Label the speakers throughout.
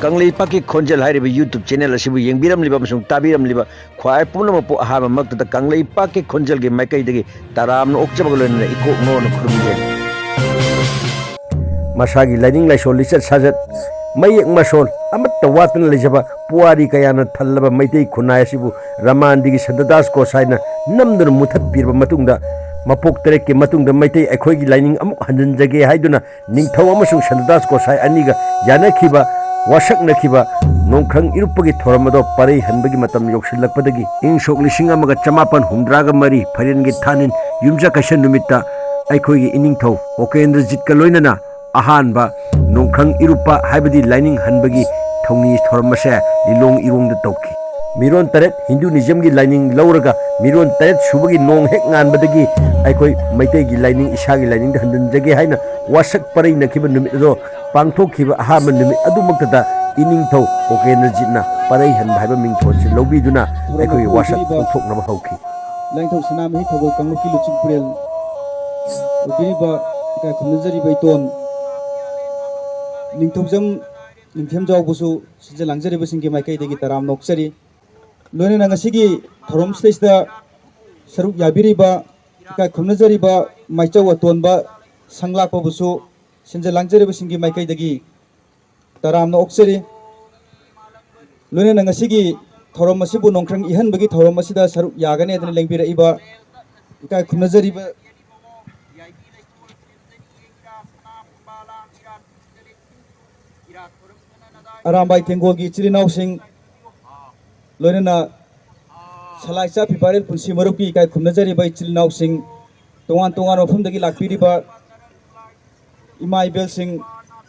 Speaker 1: कंगलेपाकी खोंजल हाइरिबा YouTube channel असिबु येंबिरमलिबा अमसुंग ताबिरमलिबा ख्वाई पुनमपु अहाबा मक्तदा कंगलेपाकी खोंजल गे माइकैदगी तरामनो ओक्चबग लोइना इकोक known खुरुमजे मसागी lining Lysol लिचत साजत मयेक मसोल अमत्त वातन लेजबा पुआरी कयाना थल्लबा Meitei खुनाय असिबु रमानदिगी सददास कोसाइना नमदुन मुथत पिरबा मतुंगदा मपोक तरेक के मतुंगदा Meitei अखोइगी lining अमुक हंजनजगे हाइदुना निंगथौ अमसुंग सददास कोसाइ अनिगा यानाखिबा वासकनखिबा नोंखंग इरुपगी थोरमदो परै हनबगी मतम योक्सिलकपदगी इंग सोक लिसिंग अमगा चमापन हुमद्रागा मरी फरेनगी थानिन युमजा कैसन नुमित्ता अखोइगी इनिंगथौ ओकेंद्रजितका लोइनना अहानबा नोंखंग इरुपा हाइबदी लाइनिंग हनबगी थौनी थोरमसे लिलोंग इरोंग तौखि मिरोन तरेत हिंदुनिज्म की लाइनिंग लौरगा मिरोन तरेत सुबगी नोंग हेक nganbadagi अखोइ मैतै की लाइनिंग इसागी लाइनिंग हंदनजगे हाइना वासक परै नखिबा नुमितदो पांथोखिबा अहाम नुमित अदुमक्तदा इनिंगथौ ओकेंद्रजितना परै हन भाइबा मिंथोनसे लौबीदुना अखोइ वासक पांथोकनबा हौखि
Speaker 2: लाइंथौ सनामहि थगल कांगलुकी लुचिंपुरेल उबिरिबा का खुनजरी बैतोन निंथौजम निंथेमजाव बुसु सिजे लांजरी बसिंगे माइकैदगी तराम नोक्सरी लोइना ngasiगी थोरम स्टेजदा सरुक याबिरिबा का खुनजरीबा माइचाव अतोनबा संगलापा बुसु सिजे लांजरी बसिंगे माइकैदगी तराम नोक्सरी लोइना ngasiगी थोरम असिबु नोंख्रंग इहनबगी थोरम असिदा सरुक यागने अदन लेंबिरइबा का खुनजरीबा अरामबाई तेंगोल की चिरिनाव सिंह लोइना सलाइचा पिपारेल पुनसि मरुकी काय खुनजरीबा चिरिनाव सिंह तोंगान तोंगान मफमदगी लाक्पिरिबा इमा इबेल सिंह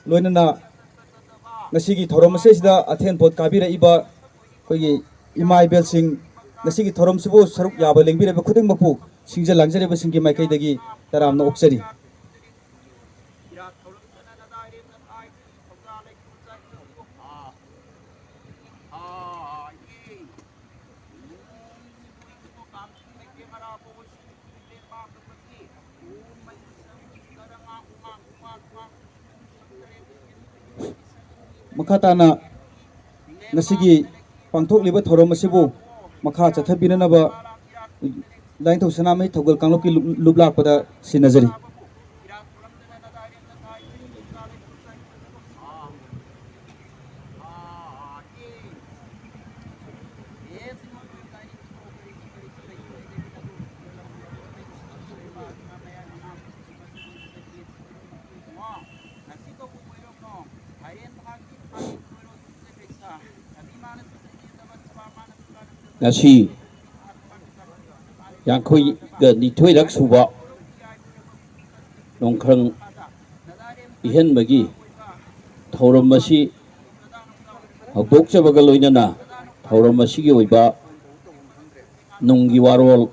Speaker 2: लोइना ngasiगी थोरम असेसिदा अथेन पोत काबिरइबा कोई इमा इबेल सिंह ngasiगी थोरम सिबु सरुक याबा लेंबिरइबा खुदिंग मपु सिंजे लांजरीबा सिंगी माइकैदगी तरामना ओक्सरी मखाताना ngasiगी पांथोकलिबा थोरम असिबु मखा चथबिननबा लाइंथौ Sanamahi थौगल कांगलुकी लुबलाकपदा सिनजरी
Speaker 3: ngasi yangkhoi ga nithoi rak suba nongkrang ihen bagi thauram masi hokdok chabaga loinana thauram masi gi oiba nunggi warol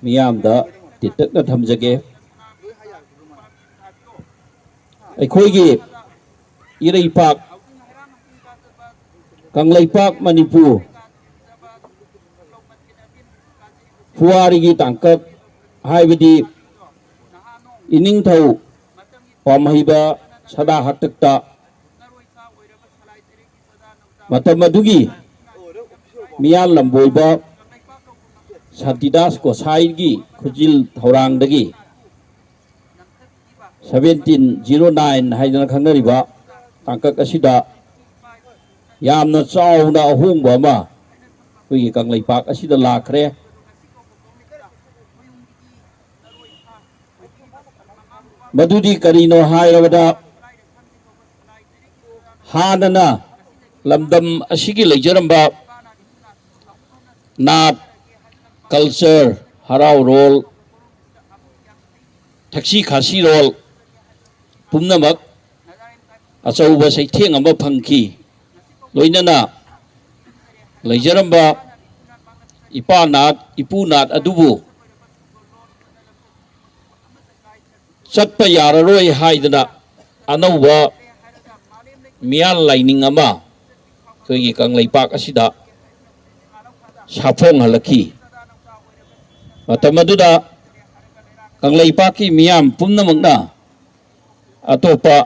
Speaker 3: miyamda titakna thamjage aikhoi gi iraipak kanglaipak manipur पुआरी तांकक हाइबदी इनिंगथौ पामहिबा सदा हटकता मतम अदुगी मियाल लंबोइबा शांतिदास गोसाईगी खुजिल थौरांगदगी 1709 हाइदना खंगरिबा तांकक असिदा यामना चावना अहोंगबा अमा कोई कंगलैपाक असिदा लाखरे मधुदी करीनो हायरबदा हानना लमदम असिगी लेजरंबा नाट culture हराव role थक्सी खासी role पुमनमक अचौबा सैथेंग अमा फंखी लोइनना लेजरंबा इपा नाट इपू नाट अदुबु Chatap याररोय हाइदना अनौबा मियाल lining अमा कोई कंगलैपाक असिदा साफोंग हलखी मतमदुदा कंगलैपाकी मियाम पुनमकना अतोपा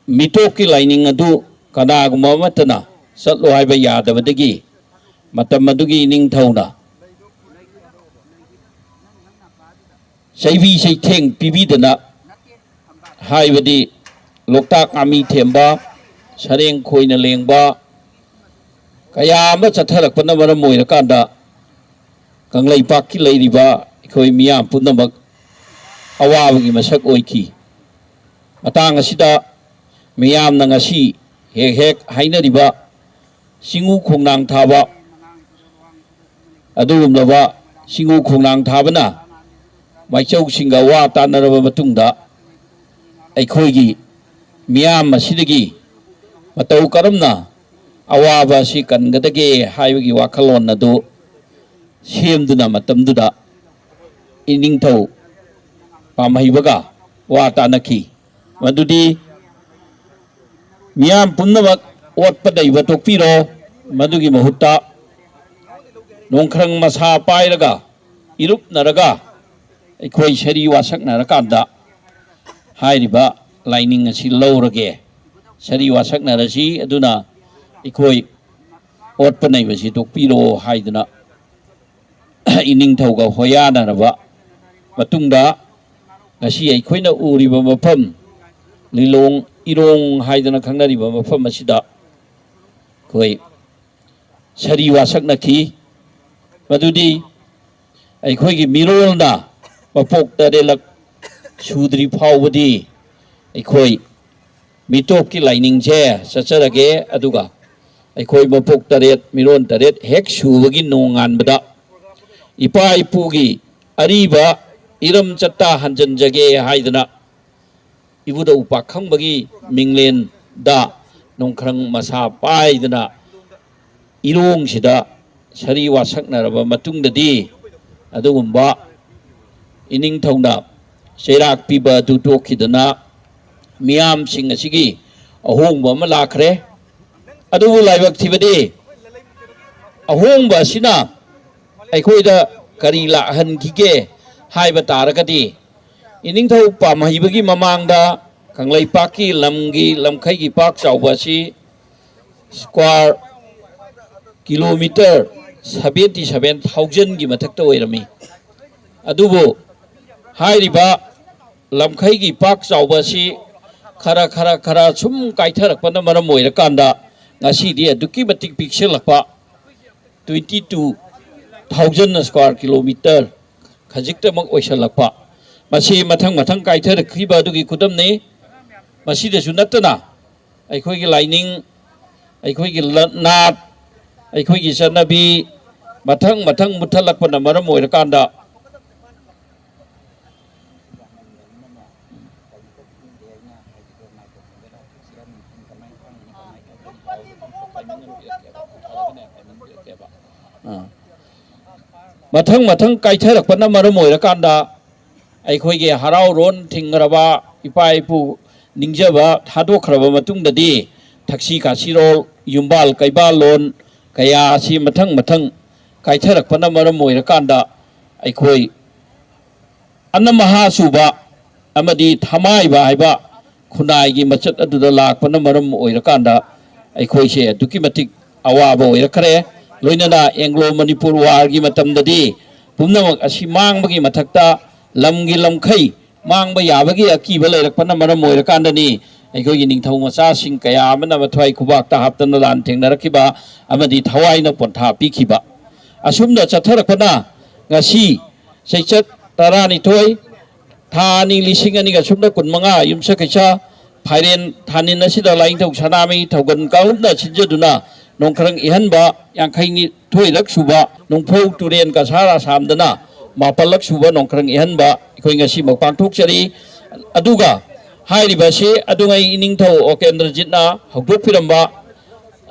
Speaker 3: मिटोकी lining अदु ꯀꯅꯥꯒꯨꯝꯕ ꯑꯃꯠꯇꯅ ꯆꯠꯂꯣ ꯍꯥꯏꯕ ꯌꯥꯗꯕꯗꯒꯤ ꯃꯇꯝ ꯑꯗꯨꯒꯤ ꯅꯤꯡꯊꯧꯅ ꯆꯩꯕꯤ ꯆꯩꯊꯦꯡ ꯄꯤꯕꯤꯗꯅ ꯍꯥꯏꯕꯗꯤ ꯂꯣꯛꯇꯥꯛ ꯉꯥꯃꯤ ꯊꯦꯝꯕ ꯁꯔꯦꯡ ꯈꯣꯏꯅ ꯂꯦꯡꯕ ꯀꯌꯥ ꯑꯃ ꯆꯠꯊꯔꯛꯄꯅ ꯃꯔꯝ ꯑꯣꯏꯔꯀꯥꯟꯗ ꯀꯪꯂꯩꯄꯥꯛꯀꯤ ꯂꯩꯔꯤꯕ ꯑꯩꯈꯣꯏ ꯃꯤꯌꯥꯝ ꯄꯨꯝꯅꯃꯛ ꯑꯋꯥꯕꯒꯤ ꯃꯁꯛ ꯑꯣꯏꯈꯤ ꯃꯇꯥꯡ ꯑꯁꯤꯗ ꯃꯤꯌꯥꯝꯅ ꯉꯁꯤ ꯍꯦꯛ ꯍꯦꯛ ꯍꯥꯏꯅꯔꯤꯕ ꯆꯤꯡꯎ ꯈꯣꯡꯅꯥꯡ ꯊꯥꯕ ꯑꯗꯨꯒꯨꯝꯂꯕ ꯆꯤꯡꯎ ꯈꯣꯡꯅꯥꯡ ꯊꯥꯕꯅ ꯃꯥꯏꯆꯧꯁꯤꯡꯒ ꯋꯥ ꯇꯥꯟꯅꯔꯕ ꯃꯇꯨꯡꯗ ꯑꯩꯈꯣꯏꯒꯤ ꯃꯤꯌꯥꯝ ꯑꯁꯤꯗꯒꯤ ꯃꯇꯧ ꯀꯔꯝꯅ ꯑꯋꯥꯕ ꯑꯁꯤ ꯀꯟꯒꯗꯒꯦ ꯍꯥꯏꯕꯒꯤ ꯋꯥꯈꯜꯂꯣꯟ ꯑꯗꯨ ꯁꯦꯝꯗꯨꯅ ꯃꯇꯝꯗꯨꯗ ꯏꯅꯤꯡꯊꯧ ꯄꯥꯝꯍꯩꯕꯒ ꯋꯥ ꯇꯥꯟꯅꯈꯤ ꯃꯗꯨꯗꯤ ꯃꯤꯌꯥꯝ ꯄꯨꯝꯅꯃꯛ ꯑꯣꯠꯄ ꯅꯩꯕ ꯇꯣꯛꯄꯤꯔꯣ ꯃꯗꯨꯒꯤ ꯃꯍꯨꯠꯇ ꯅꯣꯡꯈ꯭ꯔꯪ ꯃꯁꯥ ꯄꯥꯏꯔꯒ ꯏꯔꯨꯞꯅꯔꯒ ꯑꯩꯈꯣꯏ ꯁꯔꯤ ꯋꯥꯁꯛꯅꯔꯀꯥꯟꯗ ꯍꯥꯏꯔꯤꯕ ꯂꯥꯏꯅꯤꯡ ꯑꯁꯤ ꯂꯧꯔꯒꯦ ꯁꯔꯤ ꯋꯥꯁꯛꯅꯔꯁꯤ ꯑꯗꯨꯅ ꯑꯩꯈꯣꯏ ꯑꯣꯠꯄ ꯅꯩꯕꯁꯤ ꯇꯣꯛꯄꯤꯔꯣ ꯍꯥꯏꯗꯨꯅ ꯏꯅꯤꯡꯊꯧꯒ ꯍꯣꯌꯥꯅꯔꯕ ꯃꯇꯨꯡꯗ ꯉꯁꯤ ꯑꯩꯈꯣꯏꯅ ꯎꯔꯤꯕ ꯃꯐꯝ ꯂꯤꯂꯣꯡ ꯏꯔꯣꯡ ꯍꯥꯏꯗꯅ ꯈꯪꯅꯔꯤꯕ ꯃꯐꯝ ꯑꯁꯤꯗ ꯑꯩꯈꯣꯏ ꯁꯔꯤ ꯋꯥꯁꯛꯅꯈꯤ ꯃꯗꯨꯗꯤ ꯑꯩꯈꯣꯏꯒꯤ ꯃꯤꯔꯣꯜꯅ ꯃꯄꯣꯛ 3ꯂꯛ ꯁꯨꯗ꯭ꯔꯤ ꯐꯥꯎꯕꯗꯤ ꯑꯩꯈꯣꯏ ꯃꯤꯇꯣꯞꯀꯤ ꯂꯥꯏꯅꯤꯡꯁꯦ ꯆꯠꯆꯔꯒꯦ ꯑꯗꯨꯒ ꯑꯩꯈꯣꯏ ꯃꯄꯣꯛ 3 ꯃꯤꯔꯣꯟ 3 ꯍꯦꯛ ꯁꯨꯕꯒꯤ ꯅꯣꯡꯉꯥꯟꯕꯗ ꯏꯄꯥ ꯏꯄꯨꯒꯤ ꯑꯔꯤꯕ ꯏꯔꯝ ꯆꯠꯇ ꯍꯟꯖꯟꯖꯒꯦ ꯍꯥꯏꯗꯅ ꯏꯕꯨꯙꯧ ꯄꯥꯈꯪꯕꯒꯤ ꯃꯤꯡꯂꯦꯟꯗ ꯅꯣꯡꯈ꯭ꯔꯪ ꯃꯁꯥ ꯄꯥꯏꯗꯅ ꯏꯔꯣꯡꯁꯤꯗ ꯁꯔꯤ ꯋꯥꯁꯛꯅꯔꯕ ꯃꯇꯨꯡꯗꯗꯤ ꯑꯗꯨꯒꯨꯝꯕ ꯏꯅꯤꯡꯊꯧꯅ ꯆꯩꯔꯥꯛ ꯄꯤꯕ ꯑꯗꯨ ꯇꯣꯛꯈꯤꯗꯅ ꯃꯤꯌꯥꯝꯁꯤꯡ ꯑꯁꯤꯒꯤ ꯑꯍꯣꯡꯕ ꯑꯃ ꯂꯥꯛꯈ꯭ꯔꯦ ꯑꯗꯨꯕꯨ ꯂꯥꯏꯕꯛ ꯊꯤꯕꯗꯤ ꯑꯍꯣꯡꯕ ꯑꯁꯤꯅ ꯑꯩꯈꯣꯏꯗ ꯀꯔꯤ ꯂꯥꯛꯍꯟꯈꯤꯒꯦ ꯍꯥꯏꯕ ꯇꯥꯔꯒꯗꯤ ꯏꯅꯤꯡꯊꯧ ꯄꯥꯝꯍꯩꯕꯒꯤ ꯃꯃꯥꯡꯗ ꯀꯪꯂꯩꯄꯥꯛꯀꯤ ꯂꯝꯒꯤ ꯂꯝꯈꯩꯒꯤ ꯄꯥꯛ ꯆꯥꯎꯕ ꯑꯁꯤ ꯁ꯭ꯀ꯭ꯋꯥꯔ ꯀꯤꯂꯣꯃꯤꯇꯔ 77,000ꯒꯤ ꯃꯊꯛꯇ ꯑꯣꯏꯔꯝꯃꯤ ꯑꯗꯨꯕꯨ ꯍꯥꯏꯔꯤꯕ ꯂꯝꯈꯩꯒꯤ ꯄꯥꯛ ꯆꯥꯎꯕ ꯑꯁꯤ ꯈꯔ ꯁꯨꯝ ꯀꯥꯏꯊꯔꯛꯄꯅ ꯃꯔꯝ ꯑꯣꯏꯔꯀꯥꯟꯗ ꯉꯁꯤꯗꯤ ꯑꯗꯨꯛꯀꯤ ꯃꯇꯤꯛ ꯄꯤꯛꯁꯤꯜꯂꯛꯄ 22,000 ꯁ꯭ꯀ꯭ꯋꯥꯔ ꯀꯤꯂꯣꯃꯤꯇꯔ ꯈꯖꯤꯛꯇꯃꯛ ꯑꯣꯏꯁꯜꯂꯛꯄ ꯃꯁꯤ ꯃꯊꯪ ꯀꯥꯏꯊꯔꯛꯈꯤꯕ ꯑꯗꯨꯒꯤ ꯈꯨꯗꯝꯅꯤ ꯃꯁꯤꯗꯁꯨ ꯅꯠꯇꯅ ꯑꯩꯈꯣꯏꯒꯤ ꯂꯥꯏꯅꯤꯡ ꯑꯩꯈꯣꯏꯒꯤ ꯅꯥꯠ ꯑꯩꯈꯣꯏꯒꯤ ꯆꯠꯅꯕꯤ ꯃꯊꯪ ꯃꯨꯠꯊꯠꯂꯛꯄꯅ ꯃꯔꯝ ꯑꯣꯏꯔꯀꯥꯟꯗ ꯃꯊꯪ ꯀꯥꯏꯊꯔꯛꯄꯅ ꯃꯔꯝ ꯑꯣꯏꯔꯀꯥꯟꯗ ꯑꯩꯈꯣꯏꯒꯤ ꯍꯔꯥꯎꯔꯣꯟ ꯊꯤꯡꯈ꯭ꯔꯕ ꯏꯄꯥ ꯏꯄꯨ ꯅꯤꯡꯖꯕ ꯊꯥꯗꯣꯛꯈ꯭ꯔꯕ ꯃꯇꯨꯡꯗꯗꯤ ꯊꯛꯁꯤ ꯈꯥꯁꯤꯔꯣꯜ ꯌꯨꯝꯕꯥꯜ ꯀꯩꯕꯥꯜꯂꯣꯟ ꯀꯌꯥ ꯑꯁꯤ ꯃꯊꯪ ꯀꯥꯏꯊꯔꯛꯄꯅ ꯃꯔꯝ ꯑꯣꯏꯔꯀꯥꯟꯗ ꯑꯩꯈꯣꯏ ꯑꯅꯃꯍꯥ ꯆꯨꯕ ꯑꯃꯗꯤ ꯊꯃꯥꯏꯕ ꯍꯥꯏꯕ ꯈꯨꯟꯅꯥꯏꯒꯤ ꯃꯆꯠ ꯑꯗꯨꯗ ꯂꯥꯛꯄꯅ ꯃꯔꯝ ꯑꯣꯏꯔꯀꯥꯟꯗ ꯑꯩꯈꯣꯏꯁꯦ ꯑꯗꯨꯛꯀꯤ ꯃꯇꯤꯛ ꯑꯋꯥꯕ ꯑꯣꯏꯔꯛꯈ꯭ꯔꯦ ꯂꯣꯏꯅꯅ ꯑꯦꯡꯒ꯭ꯂꯣ ꯃꯅꯤꯄꯨꯔ ꯋꯥꯔꯒꯤ ꯃꯇꯝꯗꯗꯤ ꯄꯨꯝꯅꯃꯛ ꯑꯁꯤ ꯃꯥꯡꯕꯒꯤ ꯃꯊꯛꯇ ꯂꯝꯒꯤ ꯂꯝꯈꯩ ꯃꯥꯡꯕ ꯌꯥꯕꯒꯤ ꯑꯀꯤꯕ ꯂꯩꯔꯛꯄꯅ ꯃꯔꯝ ꯑꯣꯏꯔꯀꯥꯟꯗꯅꯤ ꯑꯩꯈꯣꯏꯒꯤ ꯅꯤꯡꯊꯧ ꯃꯆꯥꯁꯤꯡ ꯀꯌꯥ ꯑꯃꯅ ꯃꯊ꯭ꯋꯥꯏ ꯈꯨꯕꯥꯛꯇ ꯍꯥꯞꯇꯅ ꯂꯥꯟ ꯊꯦꯡꯅꯔꯛꯈꯤꯕ ꯑꯃꯗꯤ ꯊꯋꯥꯏꯅ ꯄꯣꯟꯊꯥ ꯄꯤꯈꯤꯕ ꯑꯁꯨꯝꯅ ꯆꯠꯊꯔꯛꯄꯅ ꯉꯁꯤ ꯆꯩꯆꯠ 12 ꯊꯥ 2025 ꯌꯨꯝꯁꯀꯩꯁ ꯐꯥꯏꯔꯦꯟ ꯊꯥꯅꯤꯟ ꯑꯁꯤꯗ ꯂꯥꯏꯅꯤꯡꯊꯧ ꯁꯅꯥꯃꯍꯤ ꯊꯧꯒꯜ ꯀꯥꯡꯂꯨꯞꯅ ꯁꯤꯟꯖꯗꯨꯅ ꯅꯣꯡꯈ꯭ꯔꯪ ꯏꯍꯟꯕ 52ꯂꯛ ꯁꯨꯕ ꯅꯣꯡꯐꯧ ꯇꯨꯔꯦꯟ ꯀꯁꯥꯔ ꯑꯁꯥꯝꯗꯅ 7ꯂꯛ ꯁꯨꯕ ꯅꯣꯡꯈ꯭ꯔꯪ ꯏꯍꯟꯕ ꯑꯩꯈꯣꯏ ꯉꯁꯤꯃꯛ ꯄꯥꯡꯊꯣꯛꯆꯔꯤ ꯑꯗꯨꯒ ꯍꯥꯏꯔꯤꯕ ꯑꯁꯤ ꯑꯗꯨꯉꯩ ꯏꯅꯤꯡꯊꯧ ꯑꯣꯀꯦꯟꯗ꯭ꯔꯖꯤꯠꯅ ꯍꯧꯗꯣꯛꯄꯤꯔꯝꯕ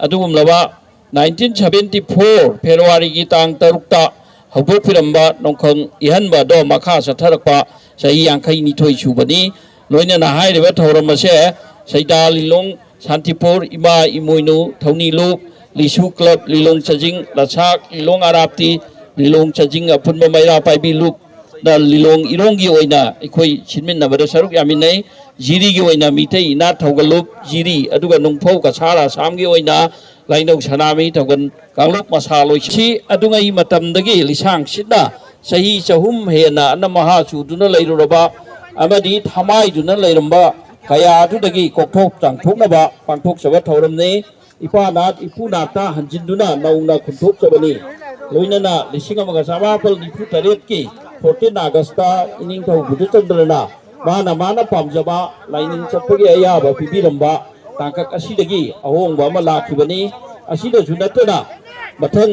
Speaker 3: ꯑꯗꯨꯒꯨꯝꯂꯕ 1974 ꯐꯦꯕ꯭ꯔꯨꯋꯥꯔꯤꯒꯤ ꯇꯥꯡ 6ꯇ ꯍꯧꯗꯣꯛꯄꯤꯔꯝꯕ ꯅꯣꯡꯈ꯭ꯔꯪ ꯏꯍꯟꯕ ꯑꯗꯣ ꯃꯈꯥ ꯆꯠꯊꯔꯛꯄ ꯆꯍꯤ 52 ꯁꯨꯕꯅꯤ ꯂꯣꯏꯅꯅ ꯍꯥꯏꯔꯤꯕ ꯊꯧꯔꯝ ꯑꯁꯦ ꯁꯩꯗꯥ ꯂꯤꯂꯣꯡ ꯁꯥꯟꯇꯤꯄꯨꯔ ꯏꯃꯥ ꯏꯃꯣꯏꯅꯨ ꯊꯧꯅꯤꯂꯨꯞ ꯂꯤꯁꯨ ꯀ꯭ꯂꯕ ꯂꯤꯂꯣꯡ ꯆꯖꯤꯡ ꯂꯁꯥꯛ ꯂꯤꯂꯣꯡ ꯑꯔꯥꯞꯇꯤ ꯂꯤꯂꯣꯡ ꯆꯖꯤꯡ ꯑꯄꯨꯟꯕ ꯃꯩꯔꯥ ꯄꯥꯏꯕꯤ ꯂꯨꯞ ꯗ ꯂꯤꯂꯣꯡ ꯏꯔꯣꯡꯒꯤ ꯑꯣꯏꯅ ꯑꯩꯈꯣꯏ ꯁꯤꯟꯃꯤꯟꯅꯕꯗ ꯁꯔꯨꯛ ꯌꯥꯃꯤꯟꯅꯩ ꯖꯤꯔꯤꯒꯤ ꯑꯣꯏꯅ ꯃꯤꯇꯩ ꯏꯅꯥꯠ ꯊꯧꯒꯜꯂꯨꯞ ꯖꯤꯔꯤ ꯑꯗꯨꯒ ꯅꯨꯡꯐꯧ ꯀꯁꯥꯔ ꯑꯁꯥꯝꯒꯤ ꯑꯣꯏꯅ ꯂꯥꯏꯅꯧ ꯁꯅꯥꯃꯍꯤ ꯊꯧꯒꯜ ꯀꯥꯡꯂꯨꯞ ꯃꯁꯥ ꯂꯣꯏꯁꯤ ꯑꯗꯨꯉꯩ ꯃꯇꯝꯗꯒꯤ ꯂꯤꯁꯥꯡꯁꯤꯠꯅ ꯆꯍꯤ ꯆꯍꯨꯝ ꯍꯦꯟꯅ ꯑꯅꯝ ꯑꯍꯥ ꯆꯨꯗꯨꯅ ꯂꯩꯔꯨꯔꯕ ꯑꯃꯗꯤ ꯊꯃꯥꯏꯗꯨꯅ ꯂꯩꯔꯝꯕ ꯀꯌꯥ ꯑꯗꯨꯗꯒꯤ ꯀꯣꯛꯊꯣꯛ ꯆꯥꯝꯊꯣꯛꯅꯕ ꯄꯥꯡꯊꯣꯛꯆꯕ ꯊꯧꯔꯝꯅꯤ ꯏꯄꯥꯅꯥꯠ ꯏꯄꯨꯅꯥꯠꯇ ꯍꯟꯖꯤꯟꯗꯨꯅ ꯅꯧꯅ ꯈꯨꯟꯊꯣꯛꯆꯕꯅꯤ ꯂꯣꯏꯅꯅ 1994ꯀꯤ 14 ꯑꯥꯒꯁꯇ ꯏꯅꯤꯡꯊꯧ ꯕꯨꯙꯆꯟꯗ꯭ꯔꯅ ꯃꯥꯅ ꯄꯥꯝꯖꯕ ꯂꯥꯏꯅꯤꯡ ꯆꯠꯄꯒꯤ ꯑꯌꯥꯕ ꯄꯤꯕꯤꯔꯝꯕ ꯇꯥꯡꯀꯛ ꯑꯁꯤꯗꯒꯤ ꯑꯍꯣꯡꯕ ꯑꯃ ꯂꯥꯛꯈꯤꯕꯅꯤ ꯑꯁꯤꯗꯁꯨ ꯅꯠꯇꯅ ꯃꯊꯪ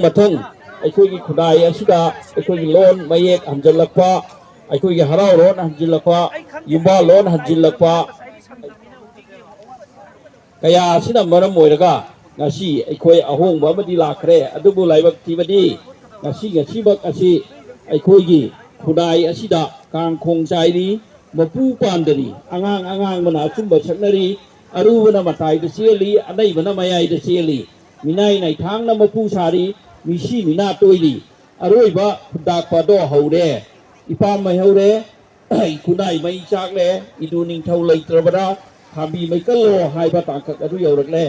Speaker 3: ꯑꯩꯈꯣꯏꯒꯤ ꯈꯨꯟꯅꯥꯏ ꯑꯁꯤꯗ ꯑꯩꯈꯣꯏꯒꯤ ꯂꯣꯟ ꯃꯌꯦꯛ ꯍꯟꯖꯤꯜꯂꯛꯄ ꯑꯩꯈꯣꯏꯒꯤ ꯍꯔꯥꯎꯔꯣꯟ ꯍꯟꯖꯤꯜꯂꯛꯄ ꯌꯨꯝꯕꯥꯜꯂꯣꯟ ꯍꯟꯖꯤꯜꯂꯛꯄ ꯀꯌꯥ ꯑꯁꯤꯅ ꯃꯔꯝ ꯑꯣꯏꯔꯒ ngasi ꯑꯩꯈꯣꯏ ꯑꯍꯣꯡꯕ ꯑꯃꯗꯤ ꯂꯥꯛꯈ꯭ꯔꯦ ꯑꯗꯨꯕꯨ ꯂꯥꯏꯕꯛ ꯊꯤꯕꯗꯤ ngasiꯃꯛ ꯑꯁꯤ ꯑꯩꯈꯣꯏꯒꯤ ꯈꯨꯟꯅꯥꯏ ꯑꯁꯤꯗ ꯀꯥꯡꯈꯣꯡ ꯆꯥꯏꯔꯤ ꯃꯄꯨ ꯄꯥꯟꯗꯔꯤ ꯑꯉꯥꯡꯕꯅ ꯑꯆꯨꯝꯕ ꯁꯛꯅꯔꯤ ꯑꯔꯨꯕꯅ ꯃꯇꯥꯏꯗ ꯆꯦꯜꯂꯤ ꯑꯅꯩꯕꯅ ꯃꯌꯥꯏꯗ ꯆꯦꯜꯂꯤ ꯃꯤꯅꯥꯏ ꯅꯥꯏꯊꯥꯡꯅ ꯃꯄꯨ ꯁꯥꯔꯤ ꯃꯤꯁꯤ ꯃꯤꯅꯥ ꯇꯣꯏꯔꯤ ꯑꯔꯣꯏꯕ ꯈꯨꯟꯗꯥꯛꯄꯗꯣ ꯍꯧꯔꯦ ꯏꯄꯥꯝ ꯃꯩꯍꯧꯔꯦ ꯈꯨꯟꯅꯥꯏ ꯃꯩ ꯆꯥꯛꯂꯦ ꯏꯗꯨ ꯅꯤꯡꯊꯧ ꯂꯩꯇ꯭ꯔꯕꯔꯥ ꯊꯥꯕꯤ ꯃꯩꯀꯜꯂꯣ ꯍꯥꯏꯕ ꯇꯥꯡꯀꯛ ꯑꯗꯨ ꯌꯧꯔꯛꯂꯦ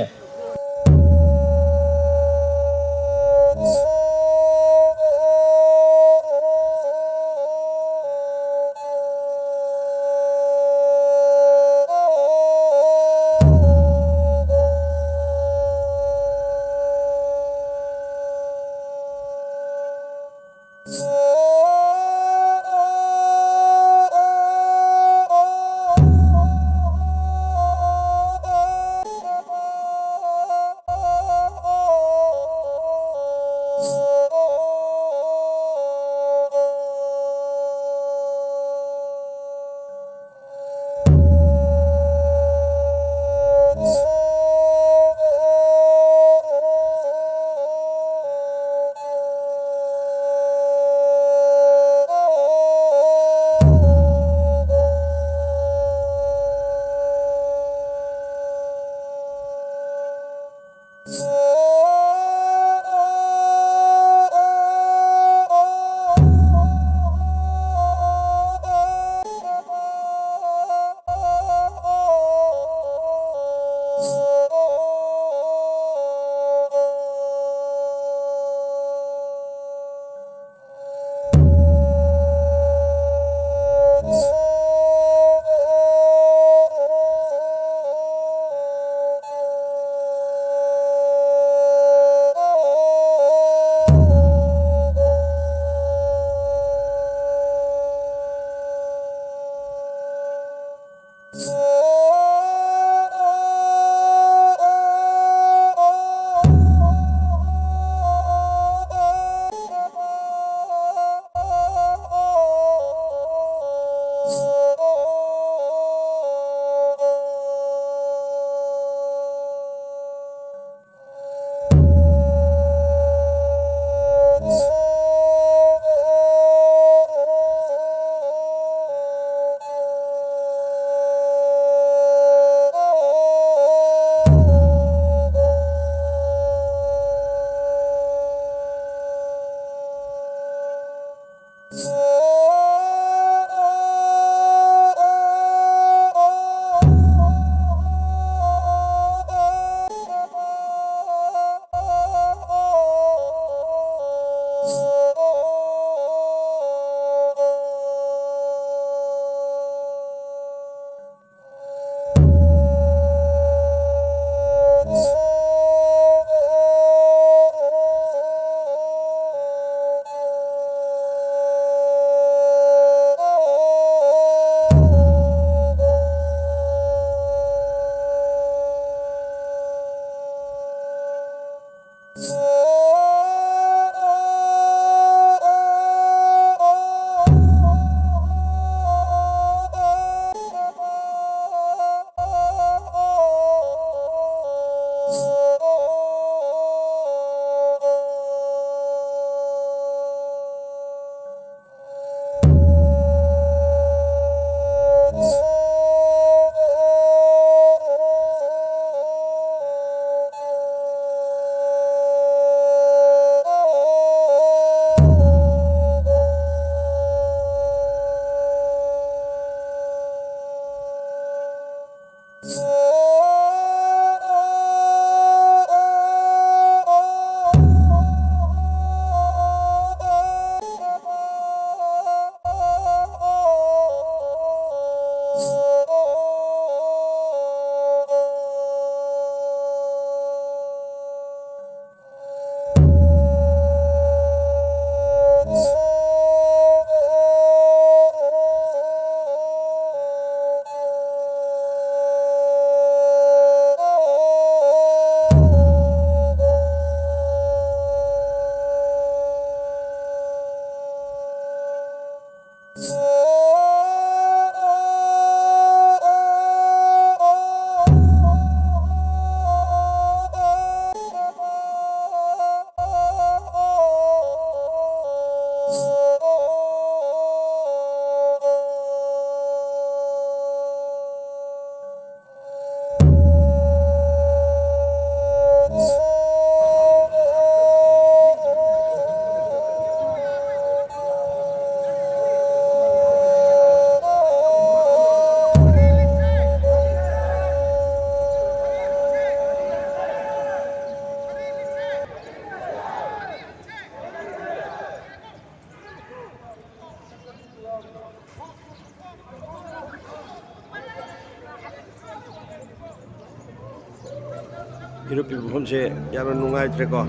Speaker 1: 이렇게 봄새 야만 농아이 트레거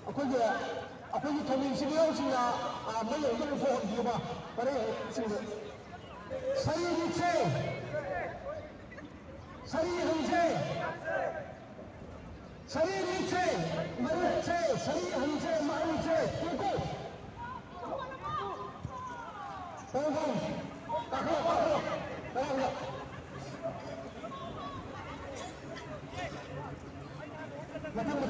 Speaker 4: ꯑꯩꯈꯣꯏꯒꯤ ꯊꯧꯃꯤꯁꯤꯡꯁꯤꯡꯅ ꯃꯌꯦꯛꯇ ꯐꯣꯡꯍꯟꯈꯤꯕ ꯄꯔꯦꯡꯁꯤꯡꯗ ꯁꯔꯤꯒꯤꯁꯦ ꯁꯔꯤꯍꯟꯁꯦ ꯁꯔꯤꯒꯤꯁꯦ ꯃꯔꯨꯞꯁꯦ ꯁꯔꯤꯍꯟꯁꯦ ꯃꯔꯨꯞꯁꯦ ꯀꯣꯀꯣ ꯍꯣꯡ ꯇꯥꯈꯣ ꯇꯥꯈꯣ ꯃꯊꯪ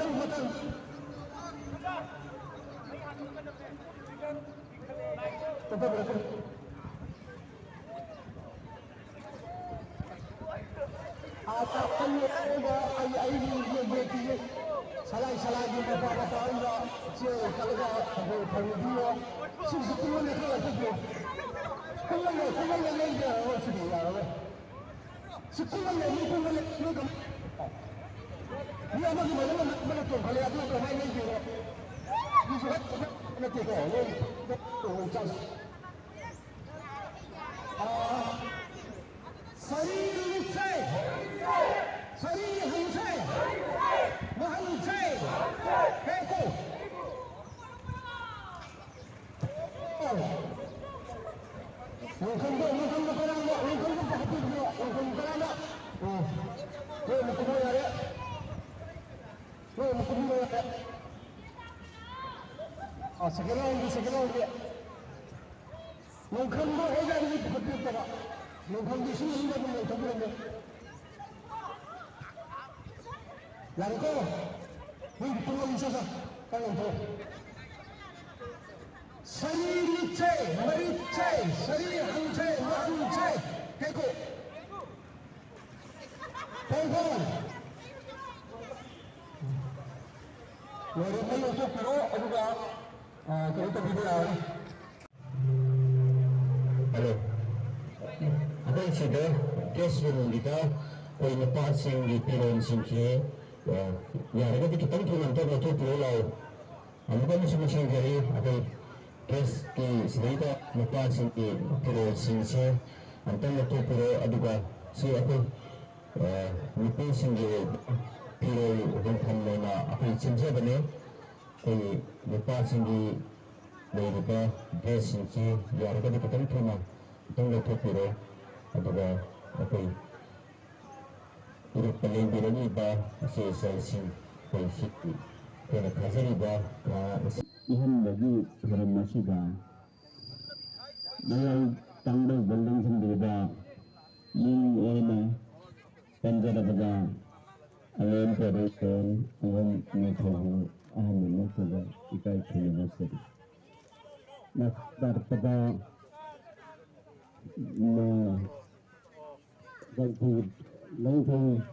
Speaker 4: ꯅꯨꯄꯥꯁꯤꯡꯒꯤ ꯐꯤꯔꯣꯜꯁꯤꯡꯁꯦ ꯌꯥꯔꯒꯗꯤ ꯈꯤꯇꯪ ꯊꯨꯅ ꯑꯝꯇ ꯂꯧꯊꯣꯛꯄꯤꯔꯣ ꯂꯥꯛꯑꯣ ꯑꯃꯨꯛꯀ ꯑꯃꯁꯨꯡ ꯃꯁꯤꯡꯖꯔꯤ ꯑꯩꯈꯣꯏ ꯀꯦꯁꯀꯤ ꯁꯤꯗꯩꯗ ꯅꯨꯄꯥꯁꯤꯡꯒꯤ ꯐꯤꯔꯣꯜꯁꯤꯡꯁꯦ ꯑꯝꯇꯪ ꯂꯧꯊꯣꯛꯄꯤꯔꯣ ꯑꯗꯨꯒ ꯁꯤ ꯑꯩꯈꯣꯏ ꯅꯨꯄꯤꯁꯤꯡꯒꯤ ꯐꯤꯔꯣꯜ ꯍꯣꯡꯐꯝ ꯑꯣꯏꯅ ꯑꯩꯈꯣꯏ ꯁꯦꯝꯖꯕꯅꯦ ꯑꯩꯈꯣꯏ ꯅꯨꯄꯥꯁꯤꯡꯒꯤ ꯂꯩꯔꯤꯕ ꯗ꯭ꯔꯦꯁꯁꯤꯡꯁꯤ ꯌꯥꯔꯒꯗꯤ ꯈꯤꯇꯪ ꯊꯨꯅ ꯑꯝꯇꯪ ꯂꯧꯊꯣꯛꯄꯤꯔꯣ ꯑꯗꯨꯒ ꯑꯩꯈꯣꯏ ꯏꯔꯨꯞꯄ ꯂꯦꯡꯕꯤꯔꯛꯂꯤꯕ ꯏꯆꯦ ꯏꯆꯜꯁꯤꯡ ꯑꯩꯈꯣꯏ ꯑꯩꯈꯣꯏꯅ ꯊꯥꯖꯔꯤꯕ 이현덕이 그런 것이다. 내가 땅을 벌렁성들다 민에나 던져다보다 알렌 베르선 이건 메토고 아하는 메토가 이까이 틀려졌어요. 나 따르다가 랭통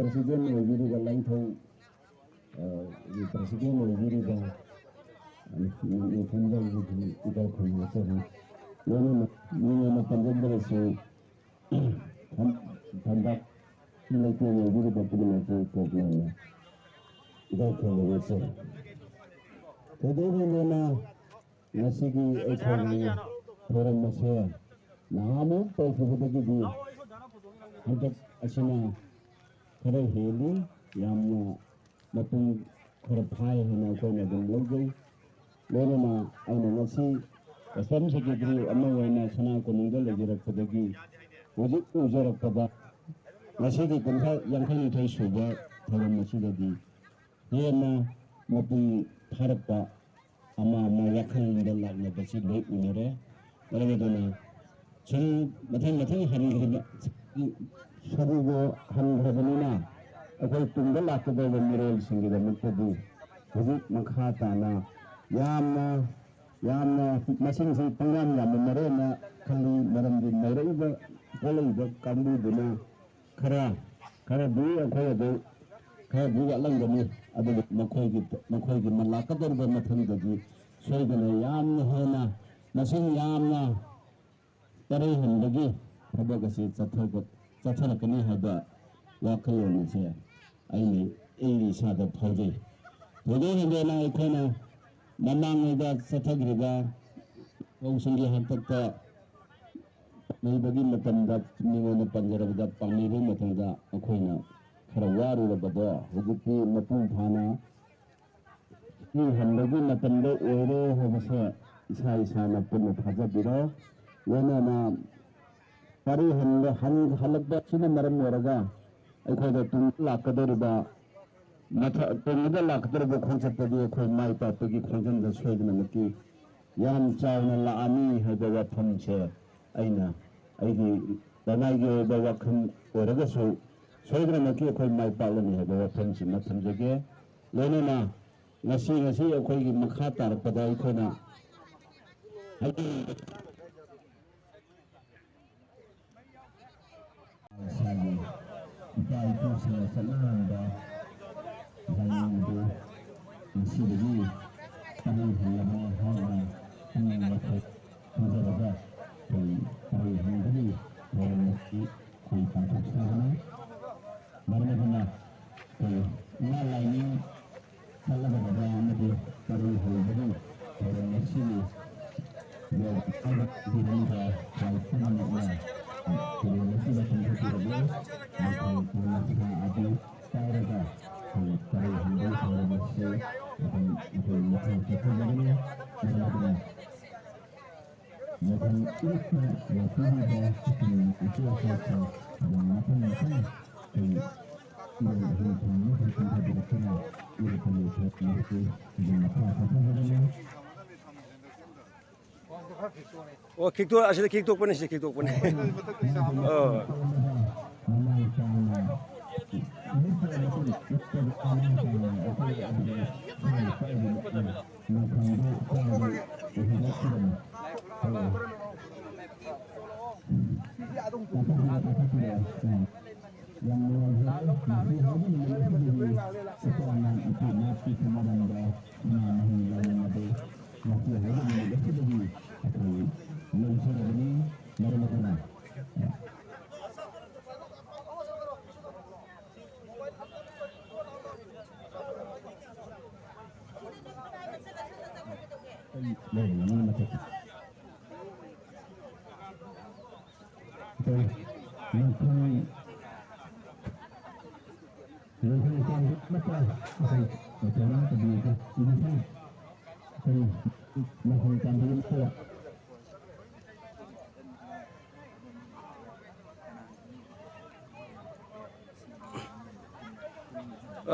Speaker 4: presiden menjadi langkah presiden menjadi ini tanda itu kita punya seni. Mana tanda berisi tanda mereka menjadi betul betul problemnya. Kita punya seni. Jadi mana nasiki ekonomi orang masyarakat. Namun perkembangan itu untuk asana खरे heli यामना मतुं खरे फाय होना कोने दं लगे लोना आइना नसी Assam secretary अम्मा वैना सना को निगल लेजरपदगी वजिक उजरपदा नसी की कुंठा यांखनी थै सुबा थरम नसीदगी येना मतुं थारपा अम्मा मा याखन दलागना बसि लै उनरे मरगदना सन मथै हरिगना सरुगो हनग्रबनिना अखोई तुंगल लाकदब मिरोल सिंगिदमतदि हुजिक मखा ताना ꯌꯥꯝꯅ ꯃꯁꯤꯡꯁꯤ ꯄꯪꯌꯥꯝ ꯌꯥꯝꯃꯟꯅꯔꯦꯅ ꯈꯜꯂꯤ ꯃꯔꯝꯗꯤ ꯅꯩꯔꯛꯏꯕ ꯄꯣꯛꯂꯛꯏꯕ ꯀꯥꯡꯕꯨꯗꯨꯅ ꯈꯔꯗꯤ ꯑꯩꯈꯣꯏ ꯑꯗꯨ ꯈꯔꯗꯤ ꯋꯥꯠꯂꯝꯒꯅꯤ ꯑꯗꯨꯕꯨ ꯃꯈꯣꯏꯒꯤ ꯂꯥꯛꯀꯗꯧꯔꯤꯕ ꯃꯊꯪꯗꯗꯤ ꯁꯣꯏꯗꯅ ꯌꯥꯝꯅ ꯍꯦꯟꯅ ꯃꯁꯤꯡ ꯌꯥꯝꯅ ꯇꯔꯩꯍꯟꯕꯒꯤ ꯊꯕꯛ ꯑꯁꯤ ꯆꯠꯊꯔꯛꯀꯅꯤ ꯍꯥꯏꯕ ꯋꯥꯈꯜꯂꯣꯟ ꯑꯁꯦ ꯑꯩ ꯏꯁꯥꯗ ꯐꯥꯎꯖꯩ ꯊꯣꯏꯗꯣꯛ ꯍꯦꯟꯗꯣꯛꯅ ꯑꯩꯈꯣꯏꯅ ꯃꯃꯥꯡꯉꯩꯗ ꯆꯠꯊꯈ꯭ꯔꯤꯕ ꯐꯧꯁꯤꯡꯒꯤ ꯍꯥꯛꯇꯛꯇ ꯂꯩꯕꯒꯤ ꯃꯇꯝꯗ ꯃꯤꯉꯣꯟꯗ ꯄꯟꯖꯔꯕꯗ ꯄꯥꯝꯂꯤꯕ ꯃꯇꯝꯗ ꯑꯩꯈꯣꯏꯅ ꯈꯔ ꯋꯥꯔꯨꯔꯕꯗꯣ ꯍꯧꯖꯤꯛꯇꯤ ꯃꯄꯨꯡ ꯐꯥꯅ ꯍꯟꯕꯒꯤ ꯃꯇꯝꯗ ꯑꯣꯏꯔꯦ ꯍꯥꯏꯕꯁꯦ ꯏꯁꯥꯅ ꯄꯨꯟꯅ ꯊꯥꯖꯕꯤꯔꯣ ꯂꯣꯏꯅꯅ ꯄꯔꯤ ꯍꯜꯂꯛꯄ ꯑꯁꯤꯅ ꯃꯔꯝ ꯑꯣꯏꯔꯒ ꯑꯩꯈꯣꯏꯗ ꯂꯥꯛꯀꯗꯧꯔꯤꯕ ꯇꯨꯡꯗ ꯂꯥꯛꯀꯗꯧꯔꯤꯕ ꯈꯣꯡꯆꯠꯇꯗꯤ ꯑꯩꯈꯣꯏ ꯃꯥꯏ ꯄꯥꯛꯄꯒꯤ ꯈꯣꯡꯖꯪꯗ ꯁꯣꯏꯗꯅꯃꯛꯀꯤ ꯌꯥꯝ ꯆꯥꯎꯅ ꯂꯥꯛꯑꯅꯤ ꯍꯥꯏꯕ ꯋꯥꯐꯝꯁꯦ ꯑꯩꯅ ꯑꯩꯒꯤ ꯂꯅꯥꯏꯒꯤ ꯑꯣꯏꯕ ꯋꯥꯈꯜ ꯑꯣꯏꯔꯒꯁꯨ ꯁꯣꯏꯗꯅꯃꯛꯀꯤ ꯑꯩꯈꯣꯏ ꯃꯥꯏ ꯄꯥꯛꯂꯅꯤ ꯍꯥꯏꯕ ꯋꯥꯐꯝꯁꯤꯃ ꯊꯝꯖꯒꯦ ꯂꯣꯏꯅꯅ ꯉꯁꯤ ꯑꯩꯈꯣꯏꯒꯤ ꯃꯈꯥ ꯇꯥꯔꯛꯄꯗ ꯑꯩꯈꯣꯏꯅ ꯏꯄꯥ ꯏꯄꯨꯁꯤꯡꯅ ꯆꯠꯅꯔꯝꯕ ꯂꯥꯏꯅꯤꯡꯗꯨ ꯉꯁꯤꯗꯒꯤ ꯄꯔꯩ ꯍꯜꯂꯕ ꯍꯥꯏꯅ ꯄꯨꯝꯅꯃꯛ ꯈꯪꯖꯔꯒ ꯄꯔꯩ ꯍꯟꯕꯒꯤ ꯊꯧꯔꯝ ꯑꯁꯤ ꯑꯩꯈꯣꯏ ꯄꯥꯡꯊꯣꯛꯆꯕꯅꯤ ꯃꯔꯝ ꯑꯗꯨꯅ ꯏꯃꯥ ꯂꯥꯏꯅꯤꯡ ꯆꯠꯂꯒꯗꯕ ꯑꯃꯗꯤ ꯄꯔꯩ ꯍꯜꯕꯒꯤ ꯊꯧꯔꯝ ꯑꯁꯤꯒꯤ ꯌꯧꯔꯛꯂꯤꯕ ꯈ꯭ꯋꯥꯏ ꯄꯨꯝꯅꯃꯛꯅ ꯊꯧꯔꯝ ꯑꯁꯤꯗ ꯄꯥꯡꯊꯣꯛꯄꯤꯔꯒꯦ ꯃꯁꯥ ꯑꯗꯨ ꯄꯥꯏꯔꯒ ꯄꯔꯩ ꯍꯟꯕꯒꯤ ꯊꯧꯔꯝ ꯑꯁꯤ ꯑꯩꯈꯣꯏ ꯃꯈꯥ ꯆꯠꯊꯖꯒꯅꯤ ꯃꯔꯝ ꯑꯗꯨꯅ ꯃꯊꯪ ꯏꯔꯛꯄ ꯂꯥꯛꯄꯤꯔꯤꯕ ꯏꯆꯦ ꯏꯆꯥꯁꯤꯡ ꯃꯊꯪ ꯑꯩꯈꯣꯏ ꯏꯔꯩ ꯑꯍꯤꯡ ꯊꯣꯡꯕ ꯄꯥꯡꯊꯣꯛꯄꯤꯔꯛꯇꯨꯅ ꯏꯔꯛꯄ ꯊꯧꯔꯝ ꯑꯁꯤ ꯃꯈꯥ ꯆꯠꯊꯖꯒꯅꯤ
Speaker 1: ꯑꯣ ꯈꯤꯛꯇꯣꯛ ꯑꯁꯤꯗ ꯈꯤꯛꯇꯣꯛꯄꯅꯤ ꯁꯤ ꯈꯤꯛꯇꯣꯛꯄꯅꯤ